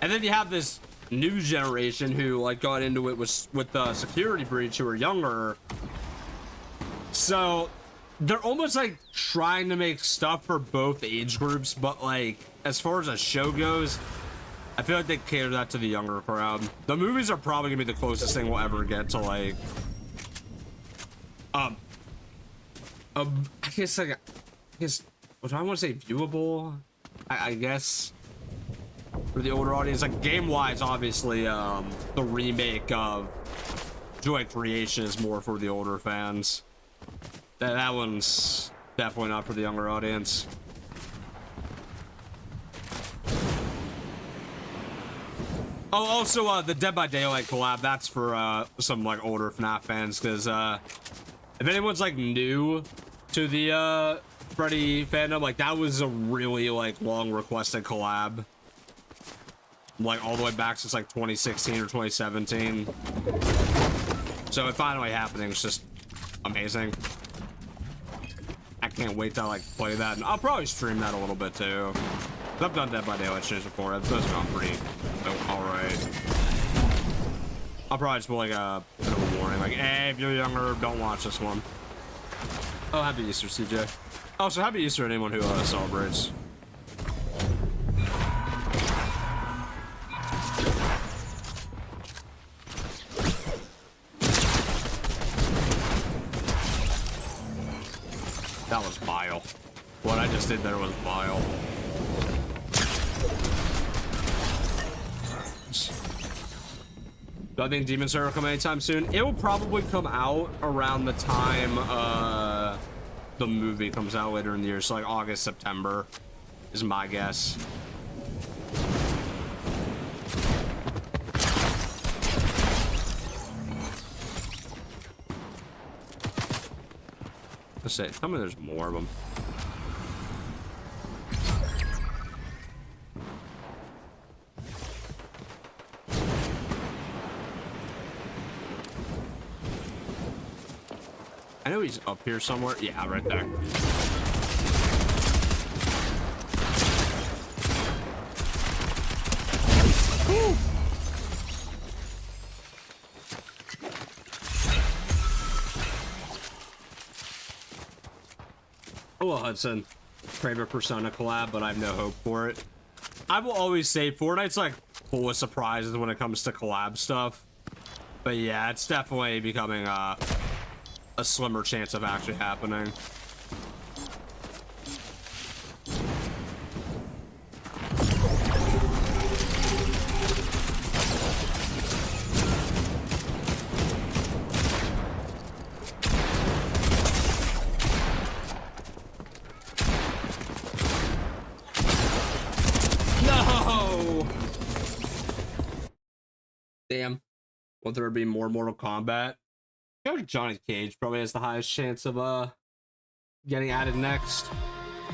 And then you have this new generation who, like, got into it with the Security Breach, who are younger. So they're almost like trying to make stuff for both age groups, but like as far as a show goes, I feel like they cater that to the younger crowd. The movies are probably gonna be the closest thing we'll ever get to like I guess what do I want to say, viewable, I guess, for the older audience. Like game wise, obviously the remake of Joy Creation is more for the older fans. That one's definitely not for the younger audience. Oh, also the Dead by Daylight collab, that's for some like older FNAF fans, because if anyone's like new to the Freddy fandom, like that was a really like long requested collab, like all the way back since like 2016 or 2017. So it finally happening. It's just amazing. I can't wait to like play that, and I'll probably stream that a little bit too. I've done Dead by Daylight streams before. Those have gone pretty all right. I'll probably just put like a bit of a warning, like, hey, if you're younger, don't watch this one. Oh, happy Easter, CJ. Oh, so happy Easter to anyone who celebrates. That was vile. What I just did there was vile. Do I think Demon Slayer will come anytime soon? It will probably come out around the time the movie comes out later in the year. So like August, September is my guess. Let's say, tell me there's more of them. I know he's up here somewhere. Yeah, right there. Woo! Oh, Hudson. Kramer Persona collab, but I have no hope for it. I will always say Fortnite's like full of surprises when it comes to collab stuff. But yeah, it's definitely becoming a slimmer chance of actually happening. No! Damn. Will there be more Mortal Kombat? I feel like Johnny Cage probably has the highest chance of getting added next.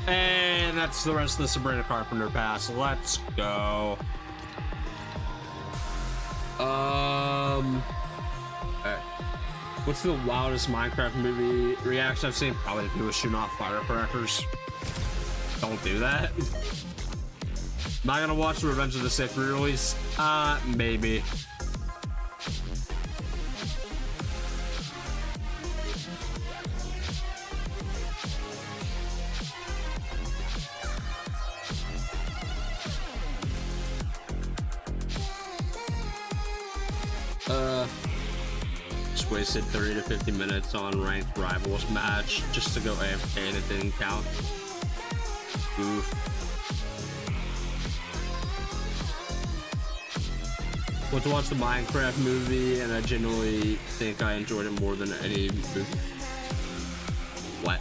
And that's the rest of the Sabrina Carpenter pass. Let's go. Alright. What's the wildest Minecraft movie reaction I've seen? Probably people shooting off firecrackers. Don't do that. Am I gonna watch the Revenge of the Sith re-release? Maybe. Just wasted 30 to 50 minutes on ranked rivals match just to go AFK and it didn't count. Oof. Went to watch the Minecraft movie and I genuinely think I enjoyed it more than any movie. What?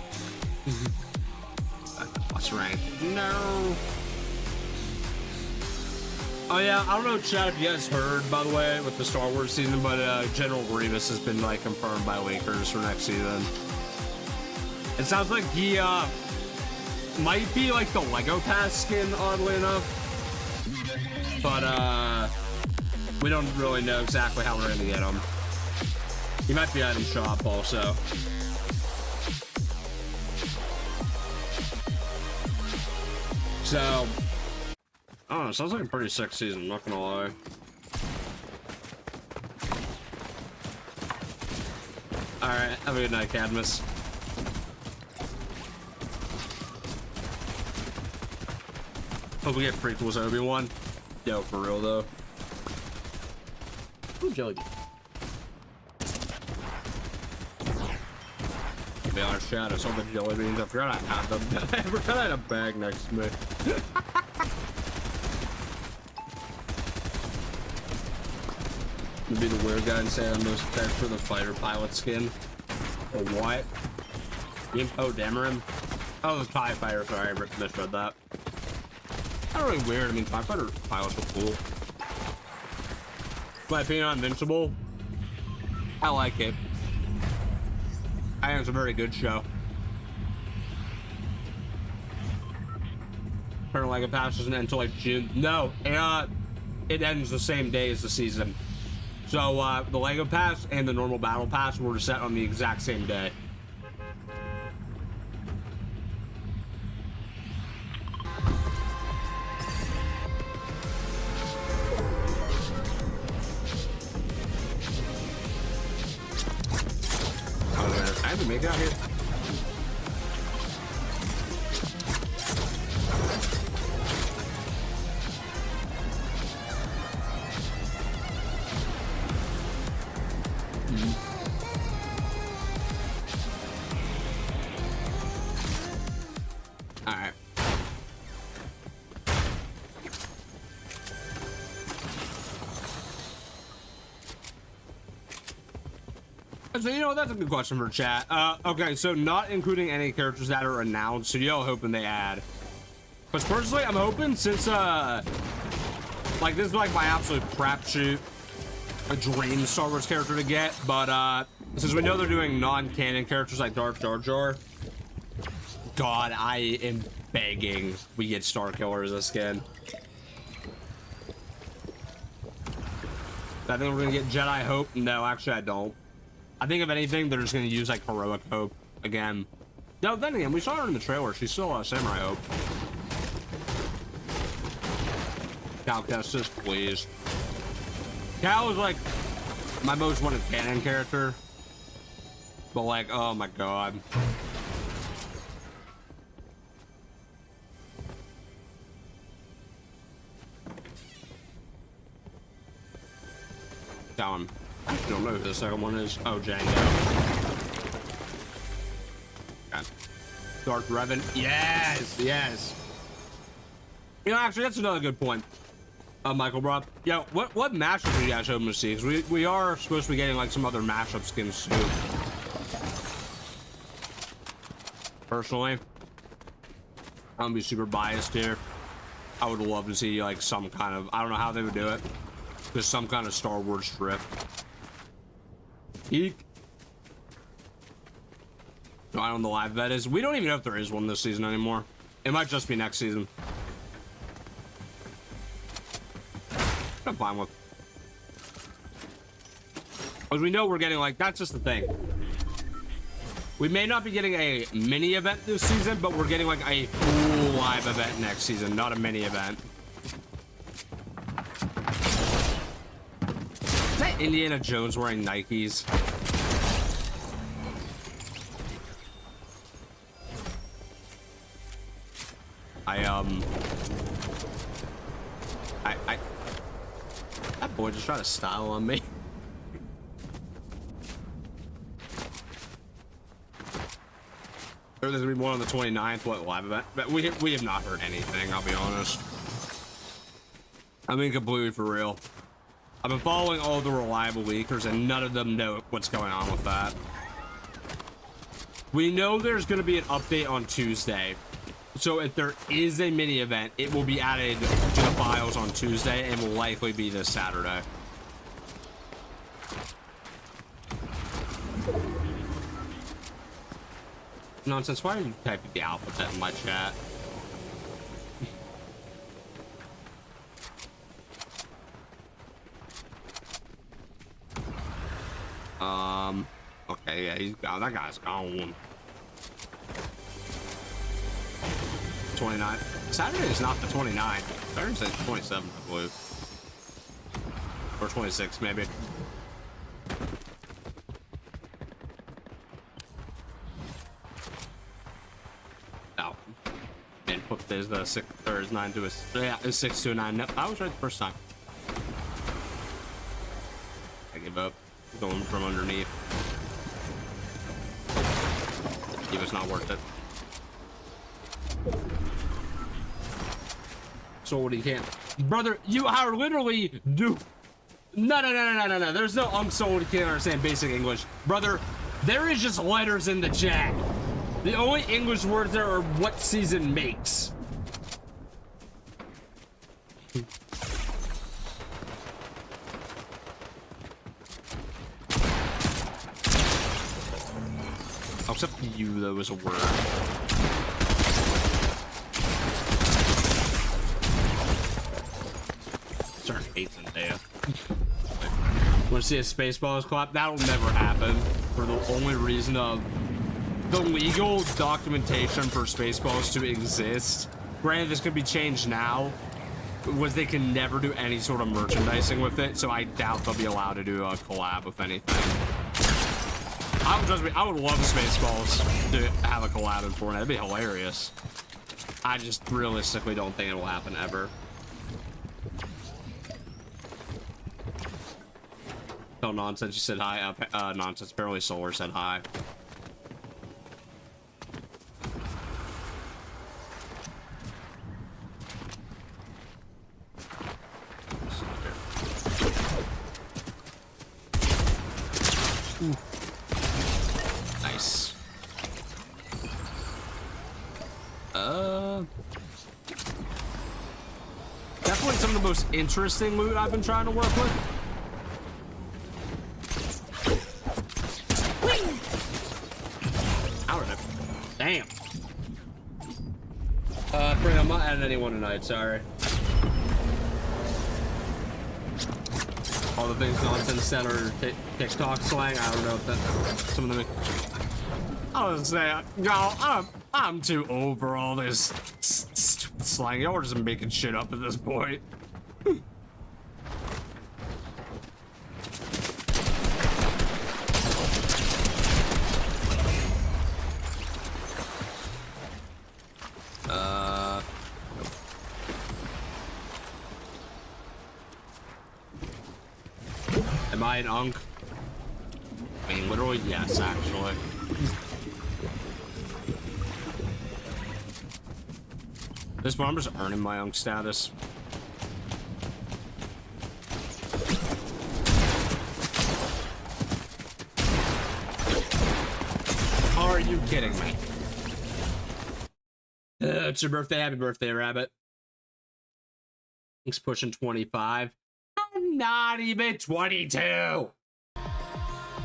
What's ranked? No. Oh yeah, I don't know, chat, if you guys heard, by the way, with the Star Wars season, but General Grievous has been like confirmed by leakers for next season. It sounds like he might be like the Lego Pass skin, oddly enough, but we don't really know exactly how we're gonna get him. He might be item shop also. So. Oh, sounds like a pretty sick season, I'm not gonna lie. Alright, have a good night, Cadmus. Hope we get prequels Obi-Wan. Yo, for real though. Ooh, jelly bean. To be honest, chat, I saw the jelly beans. I forgot I had them. I forgot I had a bag next to me. To be the weird guy and say I'm most prepared for the fighter pilot skin. Or what? Oh, Dameron? Oh, the TIE fighter. Sorry, I misread that. Not really weird. I mean, TIE fighter pilots are cool. My opinion on Invincible, I like it. I think it's a very good show. Apparently, like, it passes until like June. No, it ends the same day as the season. So the Lego Pass and the normal Battle Pass were set on the exact same day. Oh man, I have to make it out here. Alright. So, you know, that's a good question for chat. Okay, so not including any characters that are announced, so y'all hoping they add. But personally, I'm hoping since, like, this is like my absolute crapshoot, a dream Star Wars character to get, but, since we know they're doing non-canon characters like Darth Jar Jar, God, I am begging we get Star Killer as a skin. I think we're gonna get Jedi Hope. No, actually, I don't. I think if anything, they're just gonna use like Heroic Hope again. No, then again, we saw her in the trailer. She's still a Samurai Hope. Cal Kestis, please. Cal is like my most wanted canon character, but like, oh my God. Down. I don't know who the second one is. Oh, Django. Okay. Darth Revan. Yes, yes. You know, actually, that's another good point. Michael brought up. Yo, what matchups are you guys hoping to see? Because we are supposed to be getting like some other matchup skins too. Personally, I'm gonna be super biased here. I would love to see like some kind of, I don't know how they would do it. There's some kind of Star Wars strip. Eek. No, I don't know the live bet is. We don't even know if there is one this season anymore. It might just be next season. I'm fine with. As we know, we're getting like, that's just the thing. We may not be getting a mini event this season, but we're getting like a full live event next season, not a mini event. Indiana Jones wearing Nikes. That boy just tried to style on me. There's gonna be one on the 29th. What live event? But we have not heard anything. I'll be honest. I mean, completely for real. I've been following all the reliable leakers, and none of them know what's going on with that. We know there's going to be an update on Tuesday. So if there is a mini event, it will be added to the files on Tuesday and will likely be this Saturday. Nonsense, why are you typing the alphabet in my chat? Okay, yeah, he's gone. That guy's gone. 29. Saturday is not the 29th. Thursday's the 27th, I believe. Or 26, maybe. Oh. Man, flip there's the 6 or is 9 to a, yeah, it's 6 to a 9. Nope, I was right the first time. I give up. Going from underneath. It was not worth it. So what, he can't, brother, you are literally do no. There's no someone who can't understand basic English, brother. There is just letters in the chat. The only English words there are what season makes. Except you, that was a word. Start hating Zendaya. Want to see a Spaceballs clap? That'll never happen for the only reason of the legal documentation for Spaceballs to exist. Granted, this could be changed now, was they can never do any sort of merchandising with it, so I doubt they'll be allowed to do a collab with anything. Trust me, I would love Spaceballs to have a collab in Fortnite. That'd be hilarious. I just realistically don't think it will happen ever. No nonsense, you said hi. Nonsense, apparently Solar said hi. Ooh. Nice. Definitely some of the most interesting loot I've been trying to work with. Damn. I'm not adding anyone tonight, sorry. All the things Nonsense said are TikTok slang. I don't know if that's some of them. I was saying, y'all, I'm too over all this stupid slang. Y'all are just making shit up at this point. Am I an unk? I mean, literally, yes, actually. This one, I'm just earning my unk status. Are you kidding me? It's your birthday. Happy birthday, Rabbit. He's pushing 25. I'm not even 22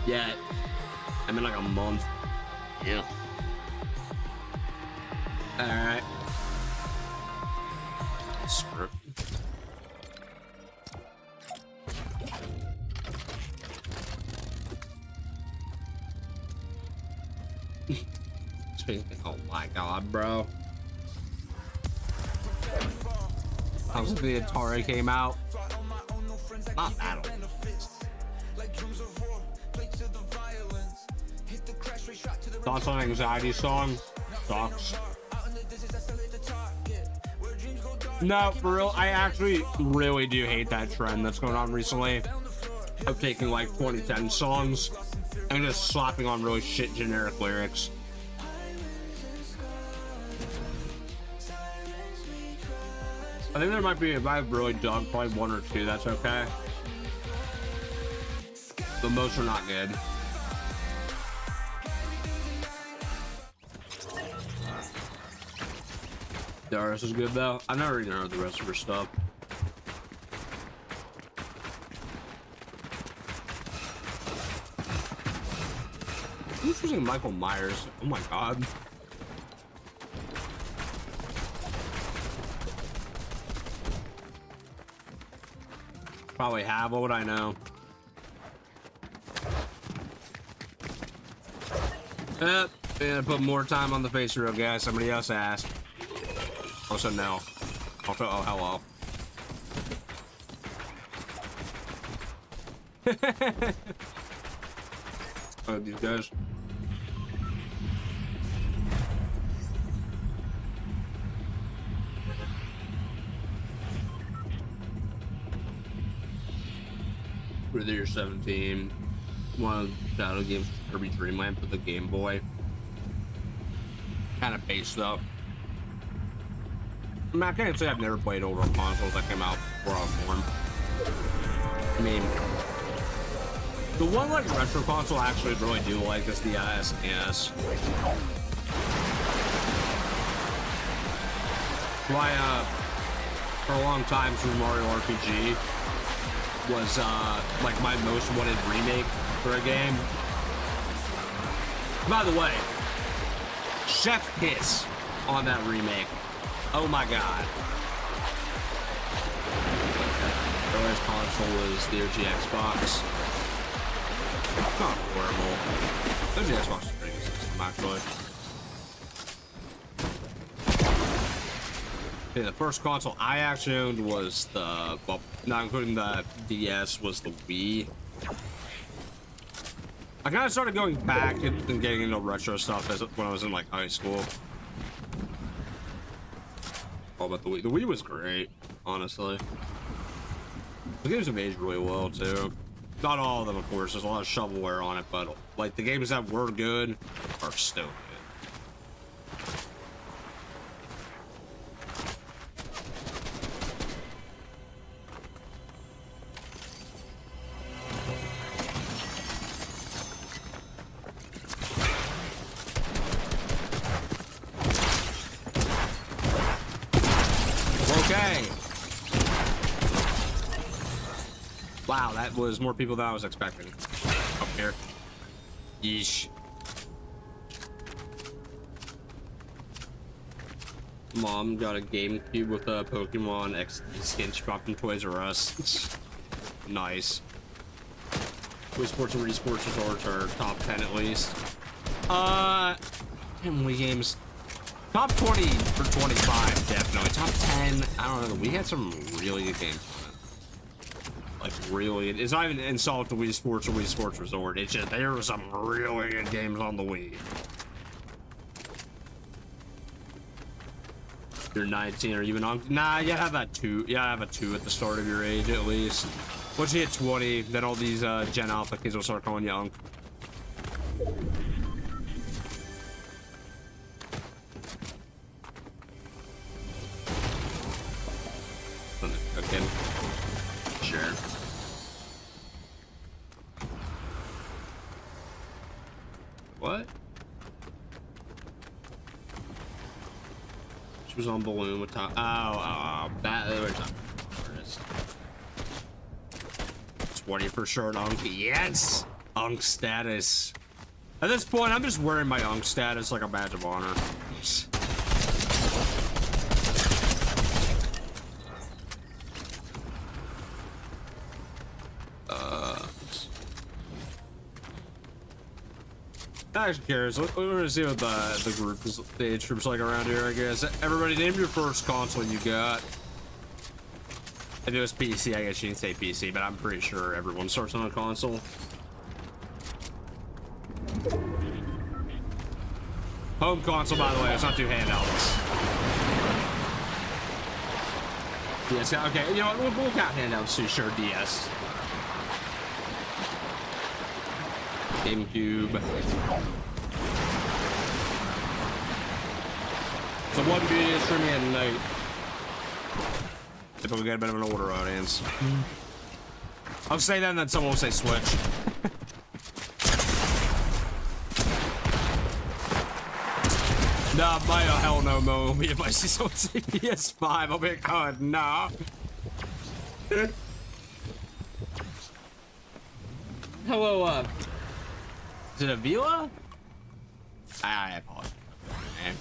yet. I'm in like a month. Yeah. All right. Screw. Oh my god, bro. I was the Atari came out. Not that old. Thoughts on anxiety song? Sucks. No, for real, I actually really do hate that trend that's going on recently of taking like 2010 songs and just slapping on really shit generic lyrics. I think there might be, if I've really dug probably one or two, that's okay. But most are not good. Darius is good though. I've never even heard the rest of her stuff. Who's using Michael Myers? Oh my god. Probably have. What would I know? Gonna put more time on the face real guys. Somebody else asked. Also no. Also, oh hello. Oh, these guys. Whether you're 17, one of the battle games, Kirby Dream Land for the Game Boy. Kind of based up. I mean, I can't say I've never played older consoles that came out before I was born. I mean, the one like retro console I actually really do like is the SNES. Why, for a long time, Super Mario RPG was like my most wanted remake for a game. By the way, chef kiss on that remake. Oh my god. Earliest console was the OG Xbox. Not horrible. OG Xbox is pretty good system, actually. Okay, the first console I actually owned was the, well, not including the DS, was the Wii. I kind of started going back and getting into retro stuff when I was in like high school. All about the Wii. The Wii was great, honestly. The games have aged really well too. Not all of them, of course. There's a lot of shovelware on it, but like the games that were good are still good. Wow, that was more people than I was expecting up here. Yeesh. Mom got a GameCube with a Pokemon X skin she bought from Toys R Us. Nice. Wii Sports and Wii Sports Resorts are top 10 at least. Wii games. Top 20 for 25, definitely. Top 10, I don't know. We had some really good games. Like really, it's not even installed to Wii Sports or Wii Sports Resort. It's just there were some really good games on the Wii. You're 19 or even on? Nah, you have that 2. Yeah, I have a 2 at the start of your age at least. Once you hit 20, then all these Gen Alpha kids will start calling you Unc. Cooking. Sure. What? She was on balloon with top. Oh, that other time. 20 for sure, Unc. Yes! Unc status. At this point, I'm just wearing my Unc status like a badge of honor. I'm actually curious. We're gonna see what the group is, the age group's like around here. I guess everybody name your first console you got. If it was PC, I guess you can say PC, but I'm pretty sure everyone starts on a console. Home console, by the way, it's not two handhelds. Yes, okay, you know what, we'll count handhelds too, sure, DS. GameCube. So one beauty is streaming at night. If we get a bit of an order audience. I'll say that and then someone will say Switch. Nah, my hell no moment. If I see someone say PS5, I'll be like, oh, nah. Hello, is it a Vila? I apologize, man.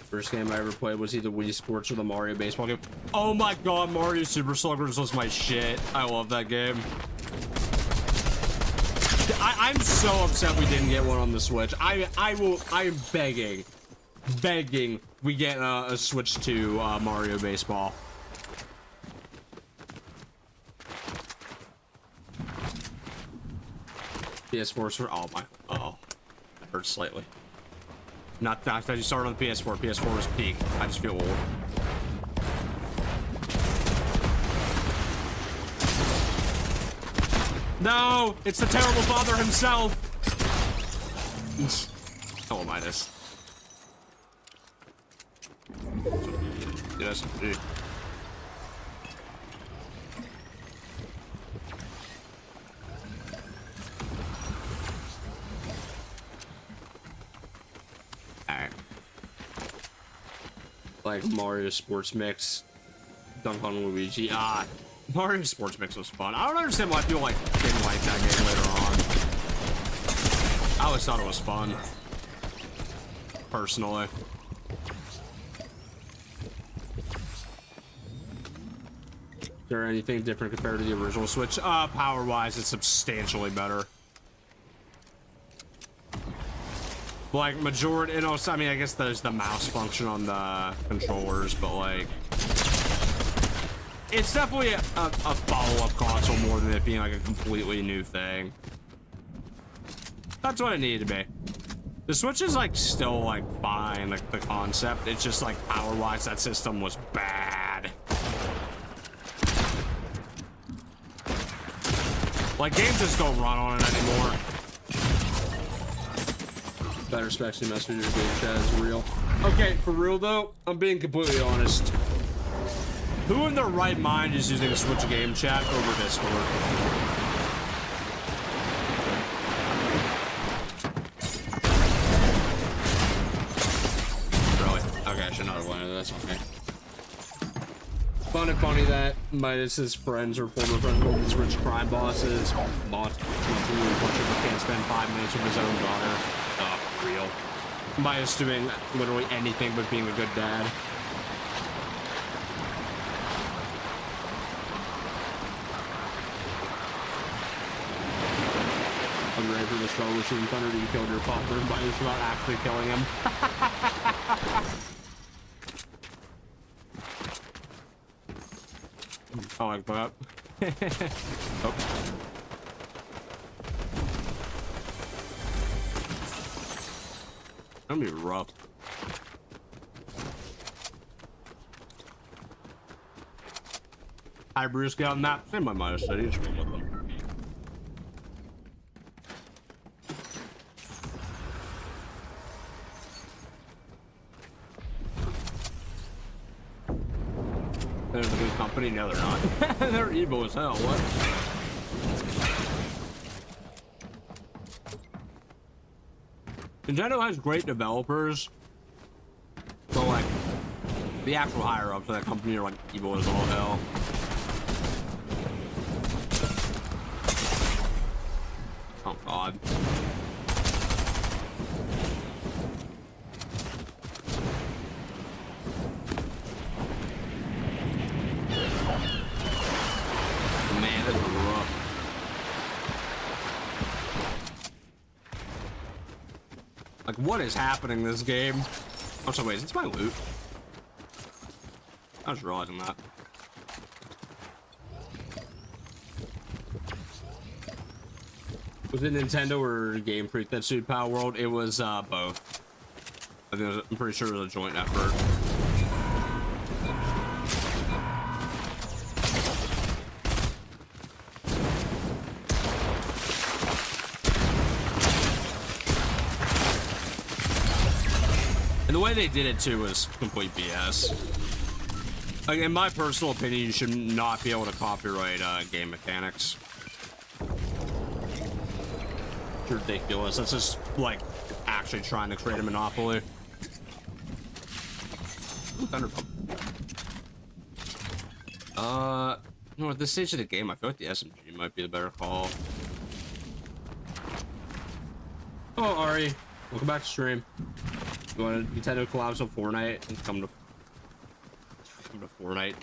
First game I ever played was either Wii Sports or the Mario baseball game. Oh my god, Mario Super Sluggers was my shit. I love that game. I'm so upset we didn't get one on the Switch. I'm begging we get a Switch to Mario Baseball. PS4 for oh, that hurts slightly. Not that you started on the PS4. PS4 was peak. I just feel old. No, it's the terrible father himself. Oh, minus. Yes. Alright. Like Mario Sports Mix, Dunk on Luigi. Mario Sports Mix was fun. I don't understand why people didn't like that game later on. I always thought it was fun, personally. Is there anything different compared to the original Switch? Power-wise, it's substantially better. Like majority, and also, I mean, I guess there's the mouse function on the controllers, but like, it's definitely a follow-up console more than it being like a completely new thing. That's what it needed to be. The Switch is like still like fine, like the concept. It's just like power-wise, that system was bad. Like games just don't run on it anymore. Better specs and messages, game chat is real. Okay, for real though, I'm being completely honest. Who in their right mind is using a Switch game chat over Discord? Really? Okay, I should not have landed. That's okay. Funny that Midas's friends or former friends will be rich crime bosses. Not really can't spend 5 minutes with his own daughter. Real. Midas doing literally anything but being a good dad. I'm ready for the show wishing Thunder you killed your father, but it's not actually killing him. I like that. Oh. That'd be rough. Hi, Bruce. Get on that. Same my Midas said. He's with them. They're the good company. No, they're not. They're evil as hell. What? Nintendo has great developers, but like the actual higher ups of that company are like evil as all hell. Oh god. Man, that's rough. Like, what is happening in this game? Oh, so wait, is this my loot? I was realizing that. Was it Nintendo or Game Freak that sued Power World? It was both. I think I'm pretty sure it was a joint effort. And the way they did it too was complete BS. Like, in my personal opinion, you should not be able to copyright game mechanics. It's ridiculous. That's just like actually trying to create a monopoly. Ooh, thunder pump. You know, at this stage of the game, I feel like the SMG might be the better call. Oh, Ari, welcome back to stream. You want Nintendo collabs on Fortnite and come to Fortnite?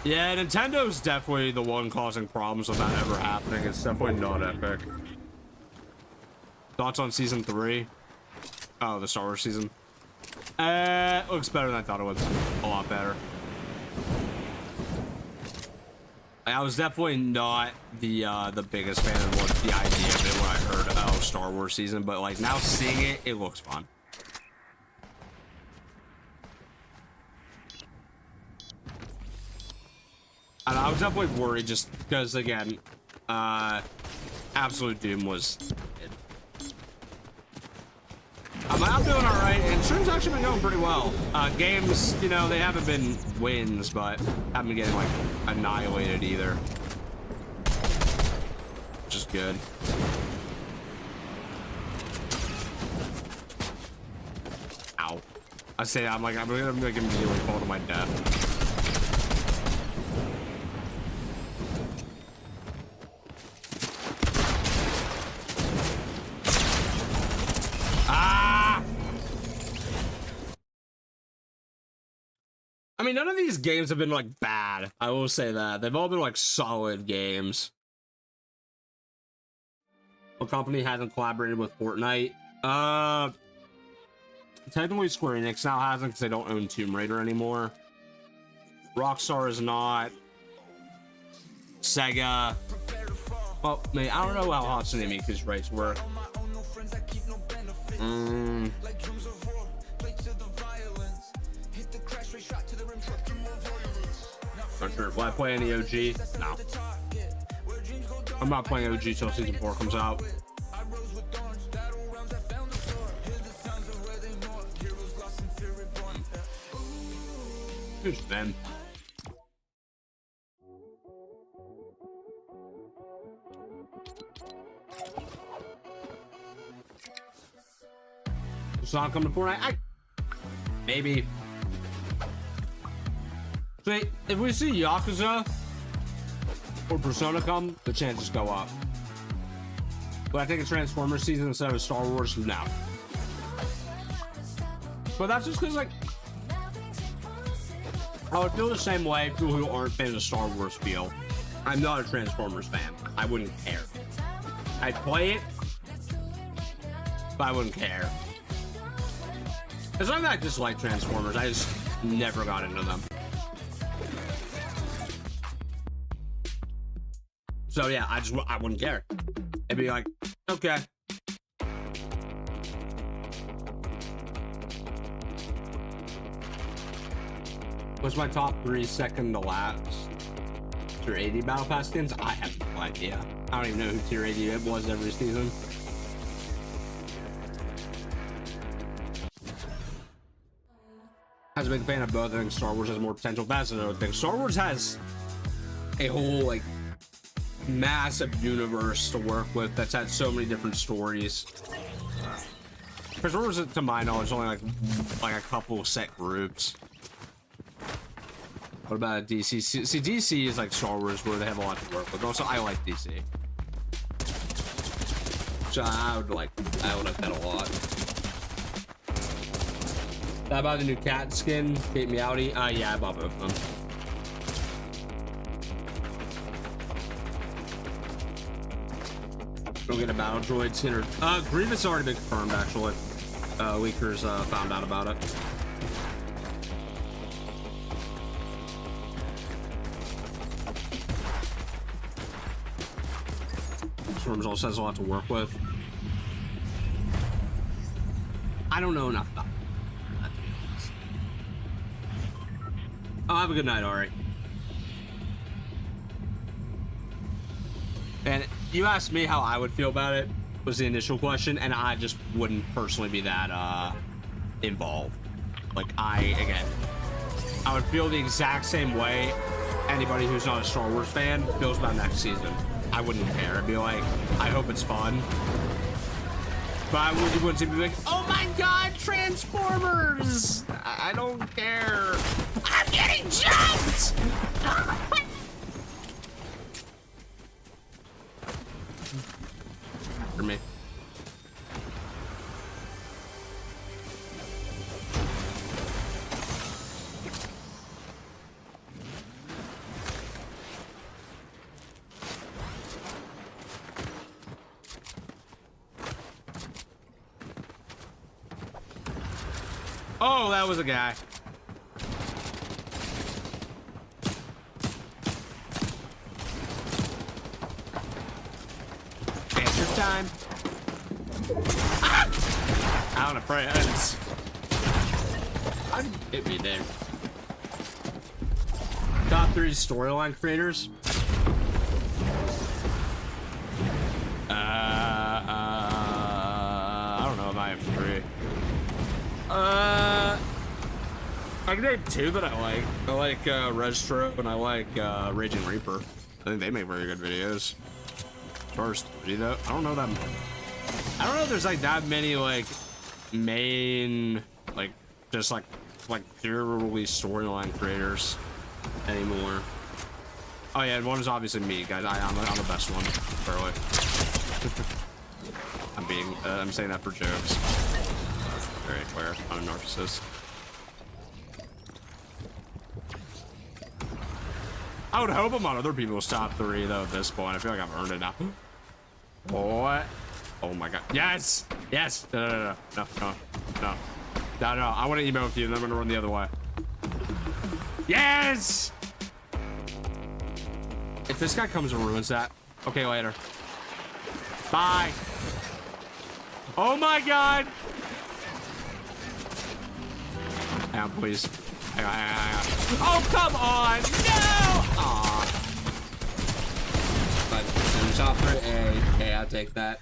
Yeah, Nintendo's definitely the one causing problems with that ever happening. It's definitely not Epic. Thoughts on season 3? Oh, the Star Wars season. Looks better than I thought it would. A lot better. I was definitely not the biggest fan of what the idea of it when I heard Star Wars season, but like now seeing it, it looks fun. And I was definitely worried just because again, Absolute Doom was. I'm doing all right, and stream's actually been going pretty well. Games, you know, they haven't been wins, but haven't been getting like annihilated either, which is good. Ow! I say I'm gonna immediately fall to my death. I mean, none of these games have been like bad. I will say that they've all been like solid games. What company hasn't collaborated with Fortnite? Technically Square Enix now hasn't because they don't own Tomb Raider anymore. Rockstar is not. Sega. Well, I don't know how Hatsune Miiku's rights work. Not sure. Will I play any OG? No. I'm not playing OG till season 4 comes out. Who's Ben? It's not coming to Fortnite. Maybe. See, if we see Yakuza or Persona come, the chances go up. But I think a Transformers season instead of Star Wars, no. But that's just because, like, I would feel the same way people who aren't fans of Star Wars feel. I'm not a Transformers fan. I wouldn't care. I'd play it, but I wouldn't care. It's not that I dislike Transformers. I just never got into them. So yeah, I wouldn't care. It'd be like, okay. What's my top 3 second to last? Tier 80 Battle Pass skins? I have no idea. I don't even know who Tier 80 it was every season. As a big fan of both, I think Star Wars has more potential. That's another thing. Star Wars has a whole, like, massive universe to work with that's had so many different stories. Because Star Wars, to my knowledge, only like a couple set groups. What about DC? See, DC is like Star Wars where they have a lot to work with. Also, I like DC. So I would like that a lot. How about the new cat skin? Kate Meowdy? Yeah, I bought both of them. Go get a battle droid sooner. Grievous has already been confirmed, actually. Leakers found out about it. Storms also has a lot to work with. I don't know enough about that, to be honest. Oh, have a good night, Ari. And you asked me how I would feel about it, was the initial question, and I just wouldn't personally be that involved. Like, again, I would feel the exact same way anybody who's not a Star Wars fan feels about next season. I wouldn't care. I'd be like, I hope it's fun. But I wouldn't be like, oh my god, Transformers! I don't care. I'm getting jumped! For me. Oh, that was a guy. Answer time. Ah! Out of friends. How did you hit me there? Top 3 storyline creators. I don't know if I have 3. I can name 2 that I like. I like Restro and I like Raging Reaper. I think they make very good videos. As far as 3 though, I don't know that. I don't know if there's like that many like main like just like purely storyline creators anymore. Oh yeah, one is obviously me, guys. I'm the best one, clearly. I'm saying that for jokes. Very clear. I'm a narcissist. I would hope I'm on other people's top 3 though at this point. I feel like I've earned it now. What? Oh my god. Yes! Yes! No. I want to email with you, and then I'm gonna run the other way. Yes! If this guy comes and ruins that, okay, later. Bye. Oh my god! Hang on, please. Hang on. Oh, come on! No! Aw. But top 3 A. Okay, I'll take that.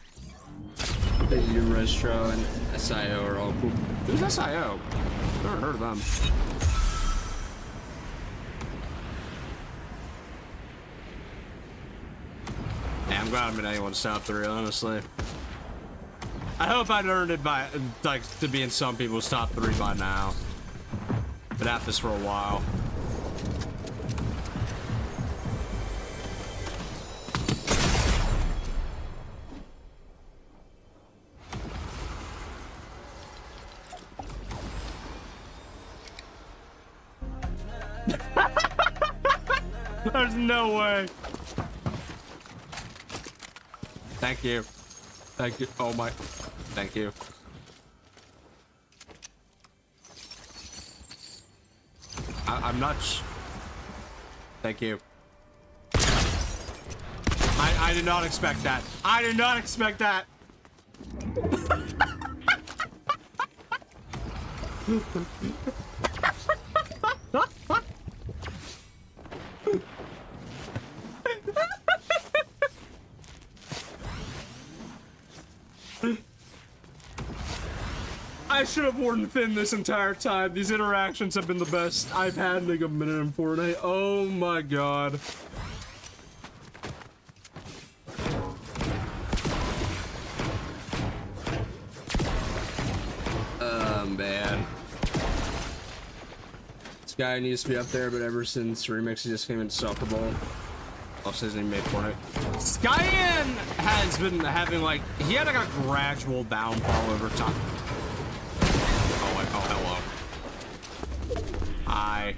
The Restro and SIO are all cool. Who's SIO? Never heard of them. Yeah, I'm glad I'm in anyone's top 3, honestly. I hope I'd earned it by, like, to be in some people's top 3 by now. Been at this for a while. There's no way. Thank you. Thank you. Oh my. Thank you. I'm not. Thank you. I did not expect that. I did not expect that. I should have worn thin this entire time. These interactions have been the best I've had in like a minute in Fortnite. Oh my god. Man. This guy needs to be up there, but ever since Remix just came into Selfable, also his name made Fortnite. Skyan has been having like, he had like a gradual downfall over time. Oh, hello. Hi.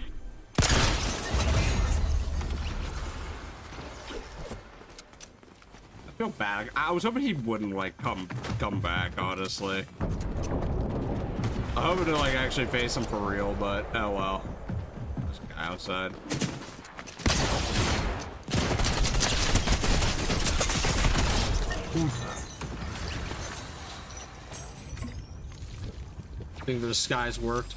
feel bad. I was hoping he wouldn't like come back, honestly. I hope to like actually face him for real, but oh well. There's a guy outside. Oof. I think the disguise worked.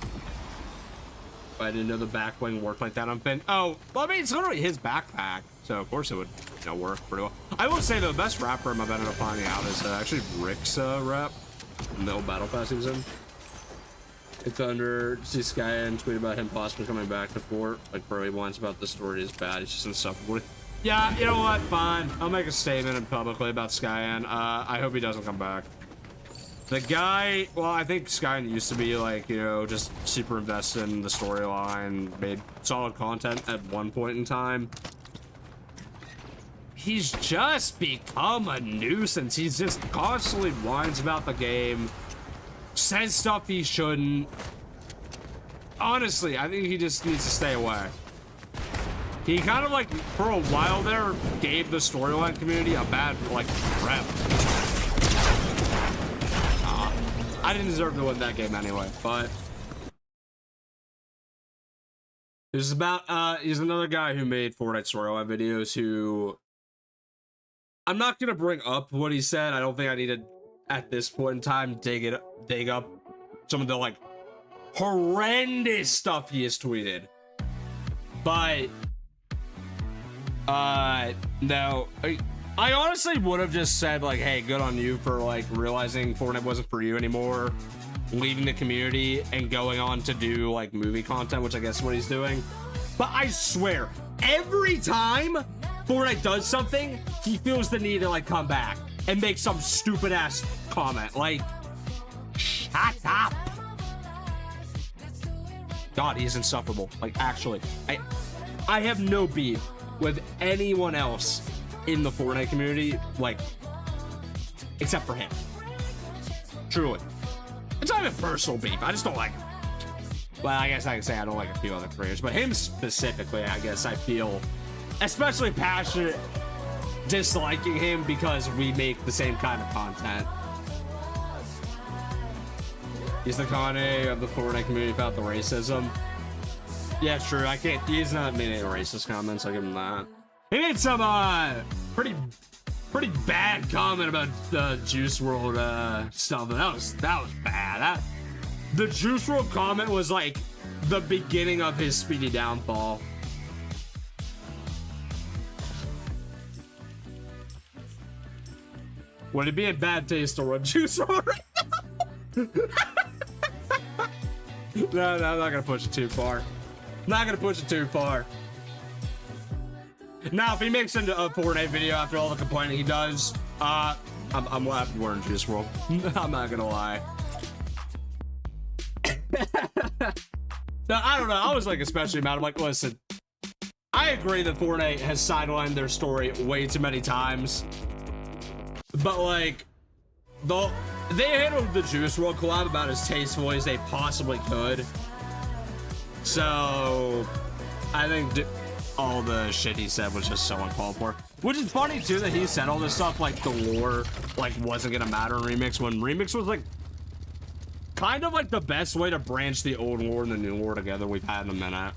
But I didn't know the back wing worked like that on Finn. Oh, well, I mean, it's literally his backpack, so of course it would, you know, work pretty well. I will say though, the best rap for him I've ended up finding out is actually Rick's rap. No battle pass he was in. It's under see Sky and tweet about him possibly coming back to Fort. Like, bro, he whines about the story is bad. He's just insufferable. Yeah, you know what? Fine. I'll make a statement publicly about Skyan. I hope he doesn't come back. The guy, well, I think Skyan used to be like, you know, just super invested in the storyline, made solid content at one point in time. He's just become a nuisance. He's just constantly whines about the game, says stuff he shouldn't. Honestly, I think he just needs to stay away. He kind of like, for a while there, gave the storyline community a bad, like, rep. I didn't deserve to win that game anyway, but... He's another guy who made Fortnite storyline videos who... I'm not gonna bring up what he said. I don't think I need to, at this point in time, dig up some of the, like, horrendous stuff he has tweeted. But... no, I honestly would have just said like, hey, good on you for like realizing Fortnite wasn't for you anymore, leaving the community and going on to do like movie content, which I guess is what he's doing. But I swear, every time Fortnite does something, he feels the need to like come back and make some stupid ass comment. Like, shut up. God, he's insufferable. Like, actually, I have no beef with anyone else in the Fortnite community, like, except for him. Truly. It's not even personal beef. I just don't like him. Well, I guess I can say I don't like a few other creators, but him specifically, I guess I feel especially passionate disliking him because we make the same kind of content. He's the Kanye of the Fortnite community about the racism. Yeah, true. I can't. He's not made any racist comments. I'll give him that. He made some pretty bad comment about the Juice WRLD stuff. That was bad. The Juice WRLD comment was like the beginning of his speedy downfall. Would it be in bad taste to rip Juice WRLD right now? No, I'm not gonna push it too far. Not gonna push it too far. Now, if he makes into a Fortnite video after all the complaining he does, I'm laughing wearing Juice WRLD. I'm not gonna lie. No, I don't know. I was like especially mad. I'm like, listen, I agree that Fortnite has sidelined their story way too many times, but like, they handled the Juice WRLD collab about as tastefully as they possibly could. So, I think all the shit he said was just so uncalled for. Which is funny too that he said all this stuff like the lore like wasn't gonna matter in Remix, when Remix was like kind of like the best way to branch the old lore and the new lore together we've had in a minute.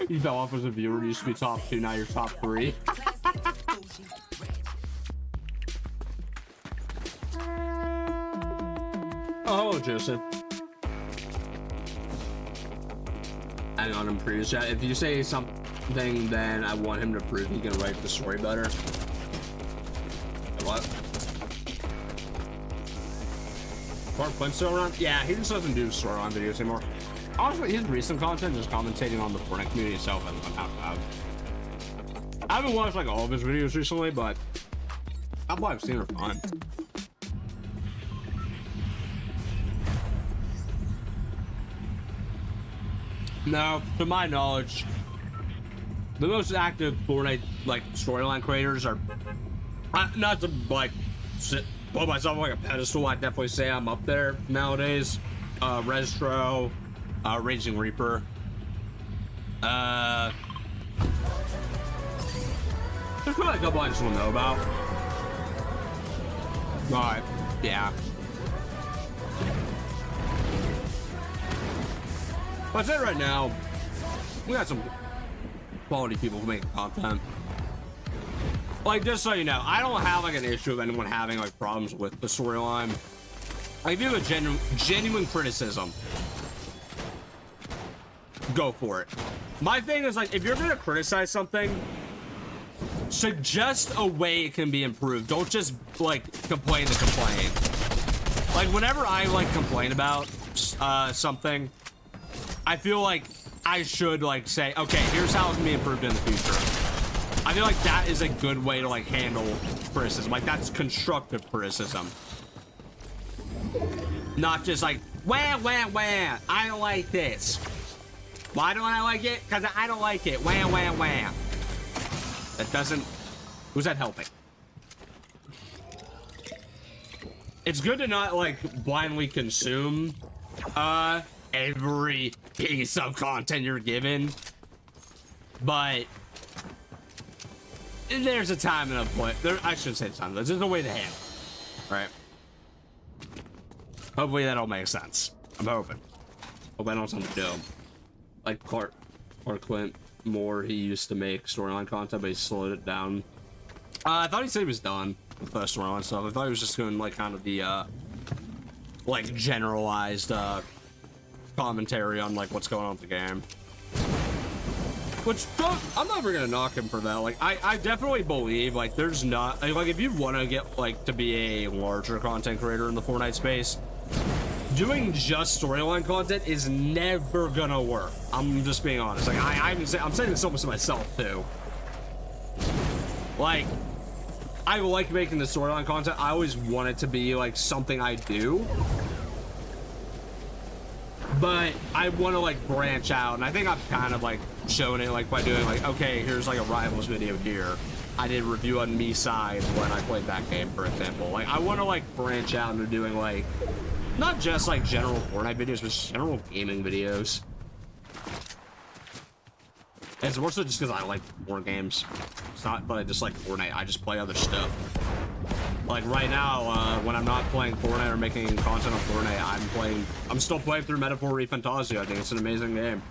You fell off as a viewer, you used to be top 2, now you're top 3. Oh, hello, Joseph. I don't him previous chat. If you say something, then I want him to prove he can write the story better. What? Mark Flint's still around? Yeah, he just doesn't do storyline videos anymore. Honestly, his recent content is commentating on the Fortnite community itself. I haven't watched like all of his videos recently, but couple I've seen are fun. Now, to my knowledge, the most active Fortnite like storyline creators are not to like put myself on like a pedestal. I definitely say I'm up there nowadays. Restro, Raging Reaper. There's probably a couple I just want to know about. Alright, yeah. But I'd say right now, we got some quality people who make content. Like, just so you know, I don't have like an issue of anyone having like problems with the storyline. Like, if you have a genuine criticism, go for it. My thing is, like, if you're gonna criticize something, suggest a way it can be improved. Don't just like complain to complain. Like, whenever I like complain about something, I feel like I should like say, okay, here's how it can be improved in the future. I feel like that is a good way to like handle criticism. Like, that's constructive criticism, not just like wah wah wah. I don't like this. Why don't I like it? Because I don't like it. Wah wah wah. That doesn't. Who's that helping? It's good to not like blindly consume every piece of content you're given, but there's a time and a point. I shouldn't say time. There's a way to handle it, right? Hopefully that all makes sense. I'm hoping. Hope I don't sound dumb. Like Clark Clint Moore, he used to make storyline content, but he slowed it down. I thought he said he was done with the storyline stuff. I thought he was just doing like kind of the like generalized commentary on like what's going on with the game. Which I'm never gonna knock him for that. Like, I definitely believe like there's not like if you want to get like to be a larger content creator in the Fortnite space, doing just storyline content is never gonna work. I'm just being honest. Like, I'm saying this almost to myself too. Like, I like making the storyline content. I always want it to be like something I do, but I want to like branch out, and I think I've kind of like shown it like by doing like, okay, here's like a Rivals video here. I did a review on me side when I played that game, for example. Like, I want to like branch out into doing like not just like general Fortnite videos, but general gaming videos. And it's more so just because I like war games. It's not that I just like Fortnite. I just play other stuff. Like right now, when I'm not playing Fortnite or making content on Fortnite, I'm still playing through Metaphor Refantasio. I think it's an amazing game.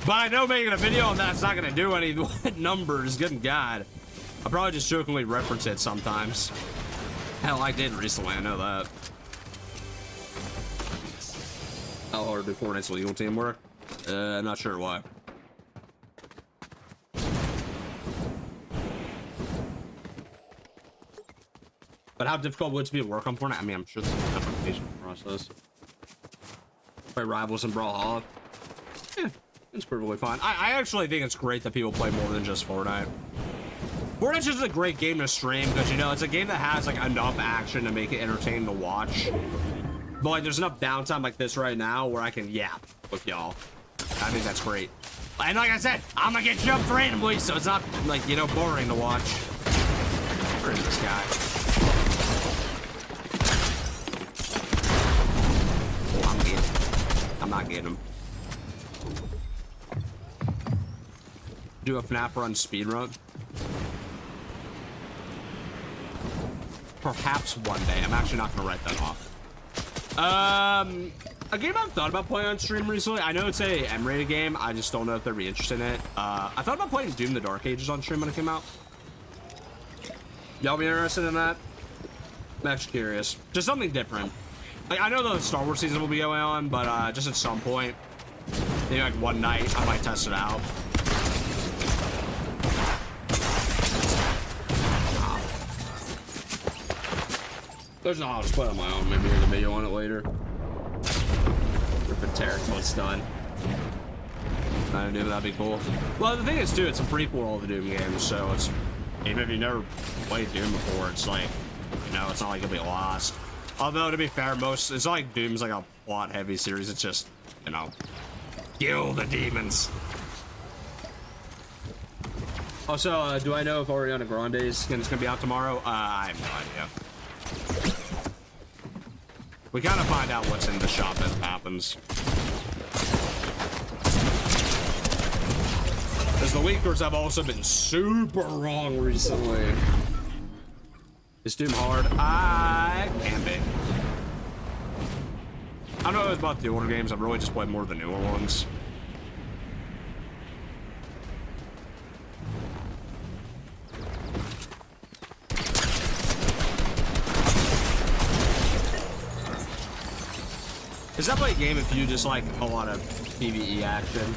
But I know making a video on that's not gonna do any numbers, good God. I'll probably just jokingly reference it sometimes. Hell, I did recently, I know that. How hard do Fortnite's legal team work? Not sure why. But how difficult would it be to work on Fortnite? I mean, I'm sure there's a application process. Play Rivals and Brawlhalla. Yeah, it's perfectly fine. I actually think it's great that people play more than just Fortnite. Fortnite's just a great game to stream because, you know, it's a game that has like enough action to make it entertaining to watch. But like, there's enough downtime like this right now where I can yap with y'all. I think that's great. And like I said, I'm gonna get jumped randomly, so it's not like, you know, boring to watch. Where is this guy? I'm not getting him. Do a FNAF run speedrun? Perhaps one day. I'm actually not gonna write that off. A game I've thought about playing on stream recently. I know it's a M-rated game. I just don't know if they'd be interested in it. I thought about playing Doom: The Dark Ages on stream when it came out. Y'all be interested in that? I'm actually curious. Just something different. Like, I know the Star Wars season will be going on, but just at some point, maybe like one night, I might test it out. There's no, I'll just play on my own. Maybe here's a video on it later. Rip a tear until it's done. I knew that'd be cool. Well, the thing is, too, it's a prequel of the Doom games, so it's, even if you've never played Doom before, it's like, you know, it's not like you'll be lost. Although, to be fair, it's not like Doom's like a plot-heavy series. It's just, you know, kill the demons. Also, do I know if Ariana Grande's skin's gonna be out tomorrow? I have no idea. We gotta find out what's in the shop as it happens. the leakers have also been super wrong recently. Is Doom hard? I can be. I don't know about the older games. I've really just played more of the newer ones. Is that like a game if you just like a lot of PvE action?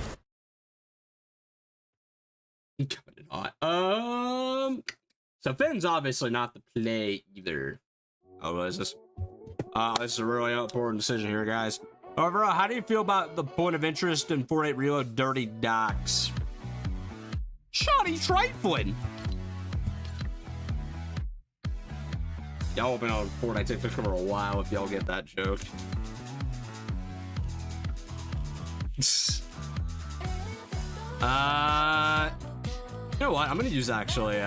So Finn's obviously not the play either. Oh, what is this? This is a really important decision here, guys. However, how do you feel about the point of interest in Fortnite Reload Dirty Docks? Shoddy trifling. Y'all have been on Fortnite TikTok for a while if y'all get that joke. You know what? I'm gonna use actually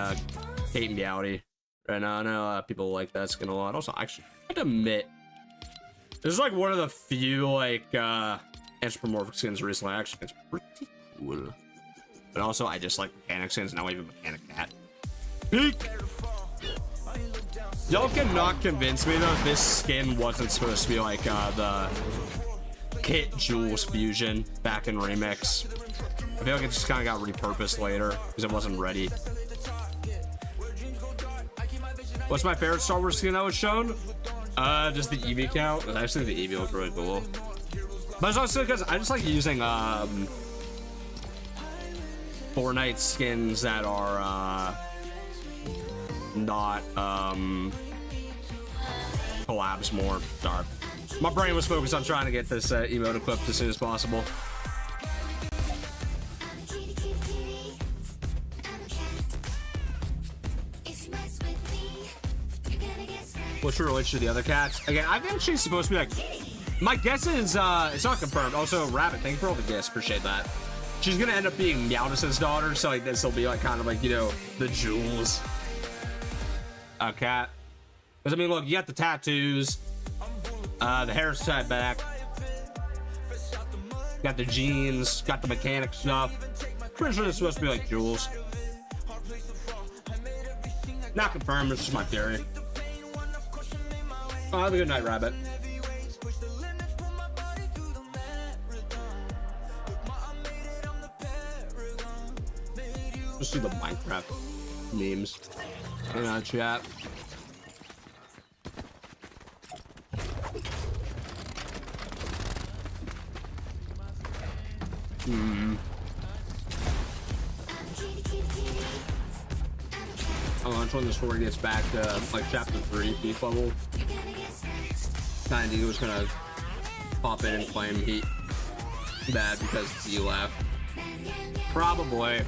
Kate and Gowdy right now. I know people like that skin a lot. Also, actually, I have to admit, this is like one of the few like anthropomorphic skins recently. Actually, it's pretty cool. But also, I just like mechanic skins. Now even mechanic cat. Peek. Y'all cannot convince me though this skin wasn't supposed to be like the Kit Jules fusion back in Remix. I feel like it just kind of got repurposed later because it wasn't ready. What's my favorite Star Wars skin that was shown? Just the EV count. I just think the EV looks really cool. But it's also because I just like using Fortnite skins that are not collabs more. Sorry. My brain was focused on trying to get this emote equipped as soon as possible. What's your relation to the other cats? Again, I think she's supposed to be like... My guess is, it's not confirmed. Also, Rabbit, thank you for all the gifts. Appreciate that. She's gonna end up being Meowdus's daughter, so like this will be like kind of like, you know, the jewels. A cat. Because I mean, look, you got the tattoos, the hair's tied back, got the jeans, got the mechanic stuff. Pretty sure it's supposed to be like jewels. Not confirmed, it's just my theory. Oh, have a good night, Rabbit. Just see the Minecraft memes in our chat. I'll launch when the story gets back to like chapter 3 peak level. Kinda was gonna pop in and claim he bad because he left. Probably.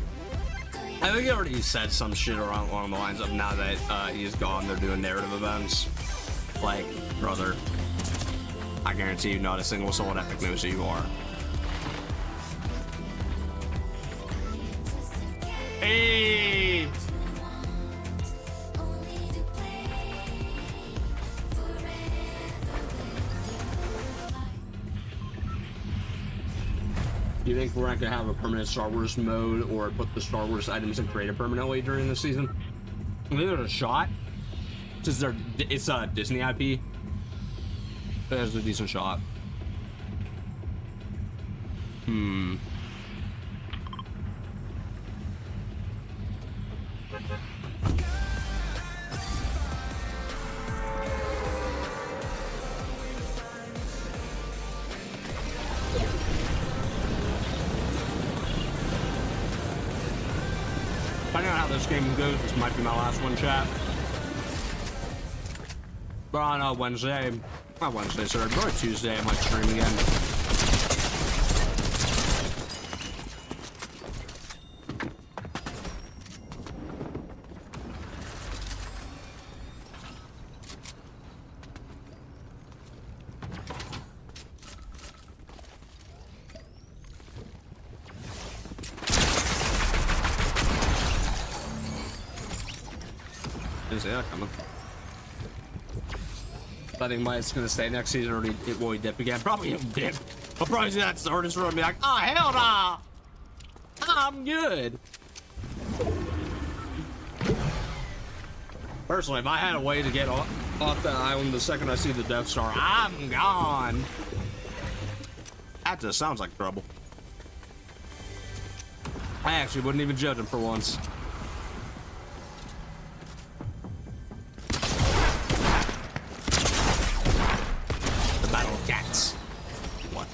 I think he already said some shit around along the lines of now that he's gone, they're doing narrative events. Like, brother, I guarantee you not a single soul at Epic knows who you are. Hey! Do you think we're not gonna have a permanent Star Wars mode or put the Star Wars items in creative permanently during the season? I think there's a shot. Since it's a Disney IP. There's a decent shot. Depending on how this game goes, this might be my last one, chat. But on Wednesday, not Wednesday, sorry, probably Tuesday, I might stream again. Didn't see that coming. I think Mike's gonna stay next season, or will he dip again? Probably he'll dip. I'll probably see that Stardust road and be like, oh, hell nah! I'm good. Personally, if I had a way to get off that island the second I see the Death Star, I'm gone. That just sounds like trouble. I actually wouldn't even judge him for once. The battle of cats. What?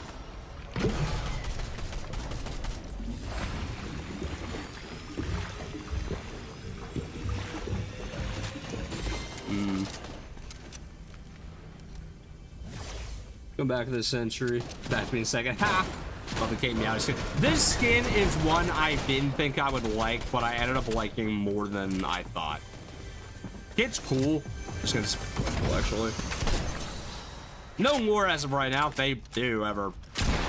Go back to the century. Back to me in a second. Ha! Love the Kate Meow skin. This skin is one I didn't think I would like, but I ended up liking more than I thought. It's cool. This skin's cool, actually. No more as of right now. If they do ever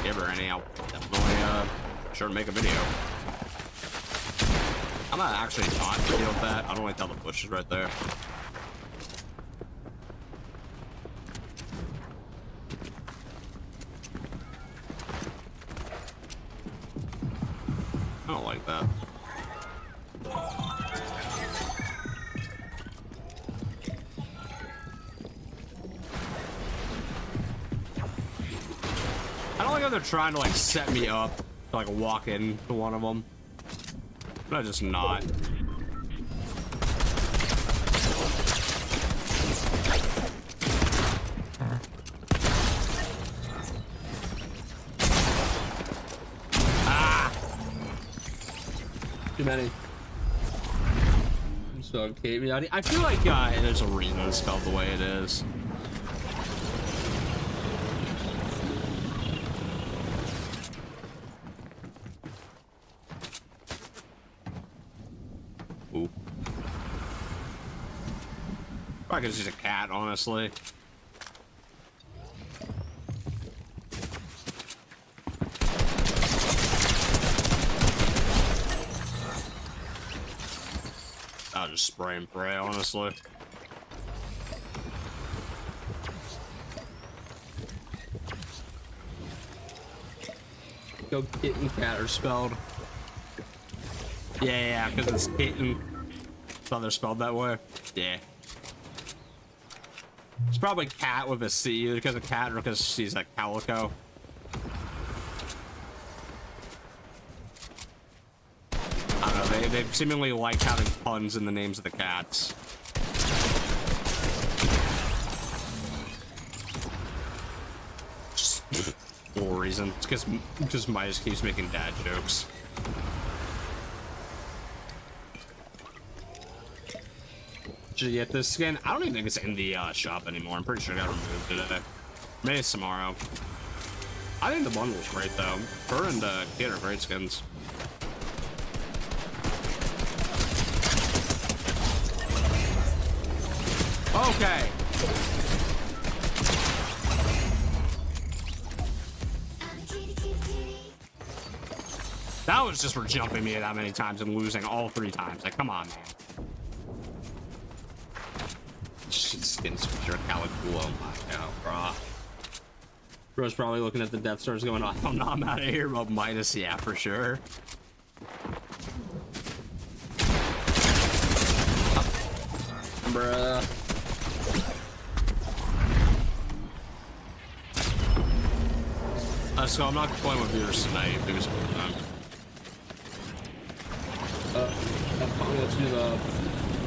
give her any, I'll definitely sure to make a video. I'm not actually not deal with that. I don't like how the bush is right there. I don't like that. I don't like how they're trying to like set me up to like walk into one of them. But I'm just not. Too many. So Kate Meow. I feel like there's a reason it's spelled the way it is. Ooh. Probably because she's a cat, honestly. I'll just spray and pray, honestly. Go kitten cat are spelled. Yeah, because it's kitten. So they're spelled that way. Yeah. It's probably cat with a C, either because of cat or because she's a calico. I don't know, they seemingly like having puns in the names of the cats. Just for a reason. It's because Midas keeps making dad jokes. Did you get this skin? I don't even think it's in the shop anymore. I'm pretty sure it got removed today. Maybe it's tomorrow. I think the bundle's great though. Her and Kid are great skins. Okay. That was just for jumping me that many times and losing all 3 times. Like, come on, man. Skins for sure. Calico. Oh my god, bro. Bro's probably looking at the Death Stars going, oh, no, I'm out of here. But Midas, yeah, for sure. Bruh. So I'm not playing with viewers tonight. Because I'm probably going to do the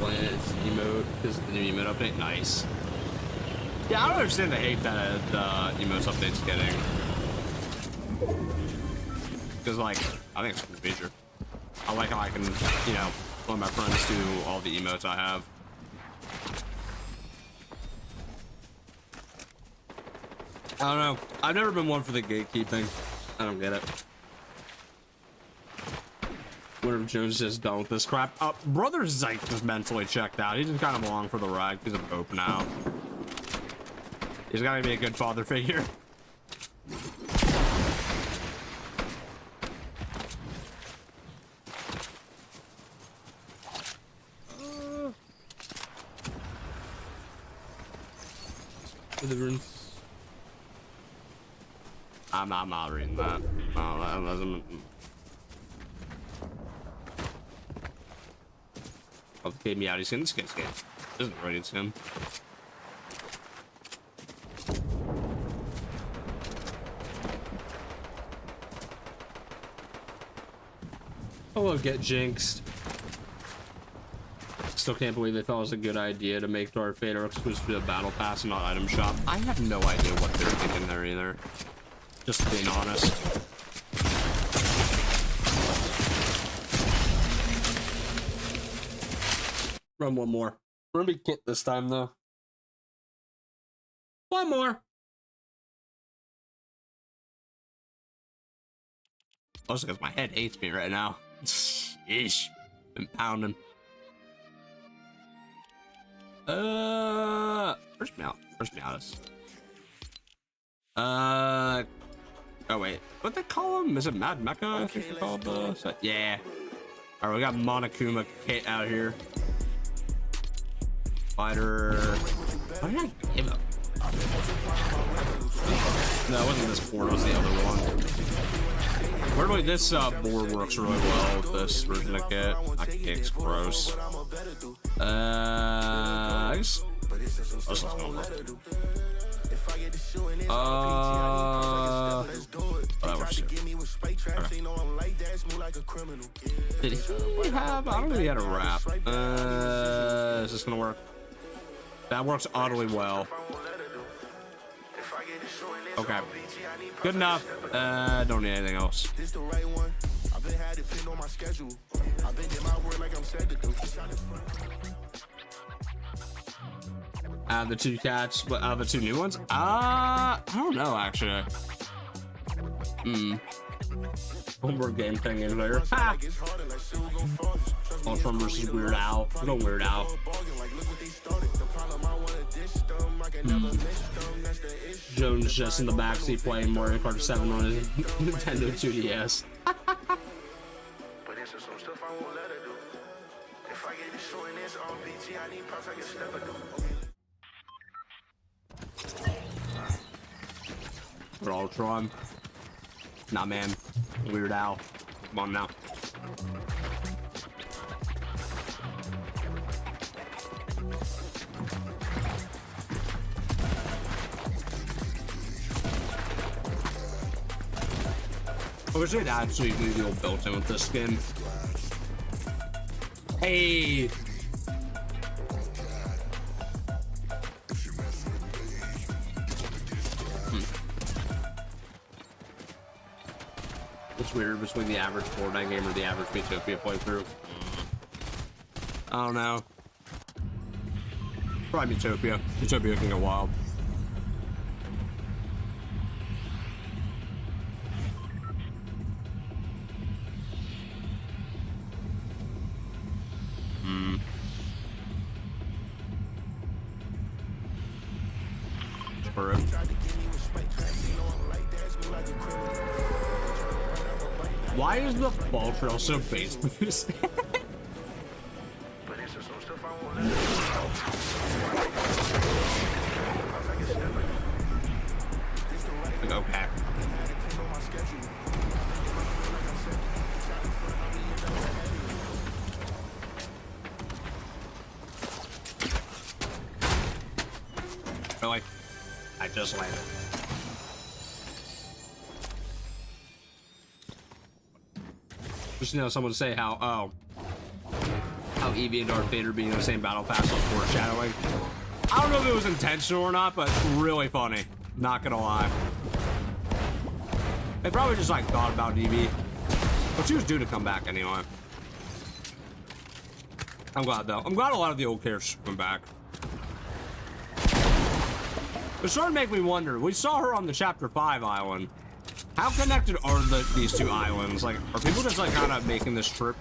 Planet's emote because the new emote update. Nice. Yeah, I don't understand the hate that the emotes update's getting. Because, like, I think it's a cool feature. I like how I can, you know, let my friends do all the emotes I have. I don't know. I've never been one for the gatekeeping. I don't get it. Wonder if Jones is just done with this crap. Brother Zyke is mentally checked out. He's just kind of along for the ride. He's a pope now. He's got to be a good father figure. I'm not reading that. No, that doesn't. I'll take me out. He's gonna skin. Doesn't really need skin. Oh, get jinxed. Still can't believe they thought it was a good idea to make Darth Vader exclusive to the battle pass and not item shop. I have no idea what they're thinking there either. Just being honest. Run one more. We're gonna be kit this time though. One more. Also, because my head hates me right now. Sheesh. Been pounding. Where's Meowth? Oh wait, what they call him? Is it Mad Mecha? I think they call it. Yeah. All right, we got Monokuma Kit out here. Fighter. What did I give him? No, it wasn't this board. It was the other one. By the way, this board works really well with this version of Kit. That kick's gross. I guess. That works too. Okay. Did he have? I don't think he had a wrap. Is this gonna work? That works oddly well. Okay. Good enough. Don't need anything else. The two cats, but the two new ones? I don't know actually. One more game thing in there. Ha! Ultron versus Weird Al. We go Weird Al. Jones just in the backseat playing Mario Kart 7 on his Nintendo 2DS. For Ultron. Nah, man. Weird Al. Come on now. I wish they'd actually do the old built-in with this skin. Hey! What's weird between the average Fortnite game or the average Utopia playthrough? I don't know. Probably Utopia. Utopia can go wild. Why is the ball trail so base boost? Okay. Really? I just landed. Just, you know, someone say how Eevee and Darth Vader being in the same battle pass was foreshadowing. I don't know if it was intentional or not, but really funny. Not gonna lie. They probably just like thought about Eevee, but she was due to come back anyway. I'm glad though. I'm glad a lot of the old characters come back. It started to make me wonder. We saw her on the Chapter 5 island. How connected are these two islands? Like, are people just like kind of making this trip?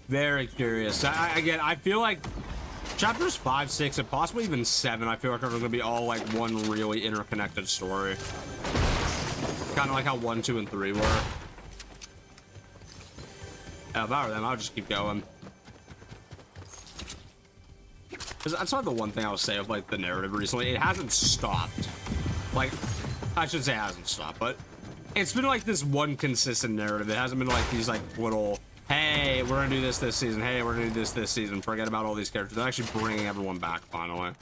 Very curious. Again, I feel like chapters 5, 6, and possibly even 7, I feel like are going to be all like one really interconnected story. Kind of like how 1, 2, and 3 were. If I were them, I would just keep going. That's not the one thing I would say of like the narrative recently. It hasn't stopped. Like, I should say it hasn't stopped, but it's been like this one consistent narrative. It hasn't been like these like little, hey, we're gonna do this season. Hey, we're gonna do this season. Forget about all these characters. They're actually bringing everyone back finally.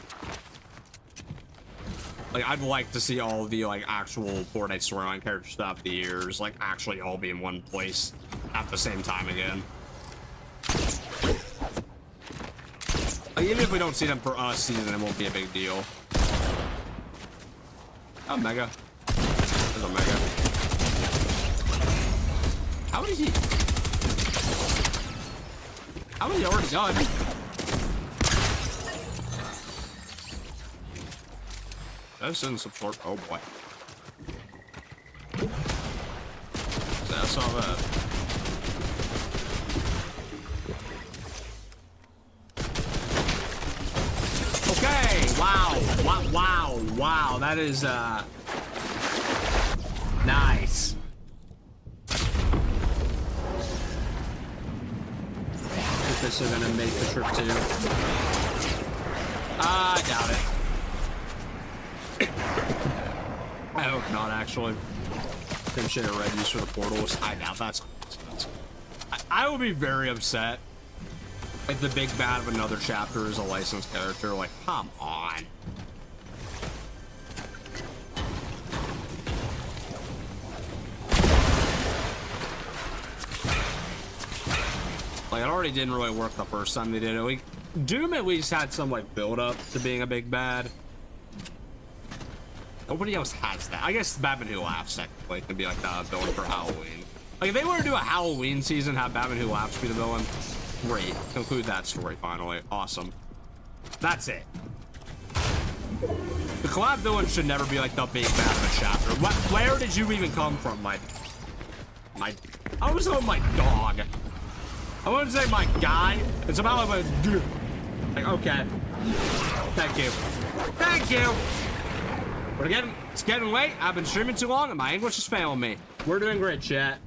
Like, I'd like to see all the like actual Fortnite storyline characters throughout the years, like actually all be in one place at the same time again. Like, even if we don't see them for a season, it won't be a big deal. Oh, Mega. There's a Mega. How did he? How did he already done? That's in support. Oh boy. So I saw that. Okay. Wow. Wow. Wow. That is nice. If this is gonna make the trip too. I doubt it. I hope not, actually. Couldn't share a red use for the portals. I doubt that's. I would be very upset if the big bad of another chapter is a licensed character. Like, come on. Like, it already didn't really work the first time they did it. Like, Doom at least had some like build up to being a big bad. Nobody else has that. I guess Batman Who Laughs technically could be like the villain for Halloween. Like, if they were to do a Halloween season, have Batman Who Laughs be the villain, great. Conclude that story finally. Awesome. That's it. The collab villain should never be like the big bad of a chapter. Where did you even come from, I was on my dog. I wanted to say my guy. It's about like okay. Thank you. Thank you. But again, it's getting late. I've been streaming too long and my English is failing me. We're doing great, chat.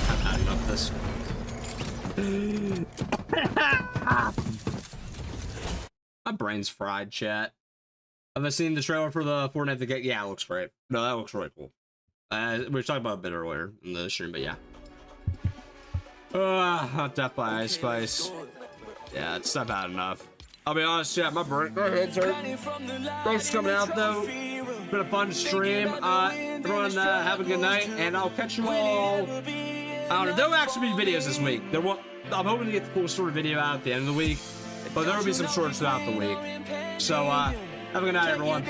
I've had enough of this. My brain's fried, chat. Have I seen the trailer for the Fortnite the game? Yeah, it looks great. No, that looks really cool. We were talking about it a bit earlier in the stream, but yeah. Hot death by Ice Spice. Yeah, it's not bad enough. I'll be honest, chat, my head's hurt. Thanks for coming out, though. Been a fun stream. Everyone, have a good night, and I'll catch you all. I don't know. There'll actually be videos this week. I'm hoping to get the full story video out at the end of the week, but there will be some shorts throughout the week. So, have a good night, everyone.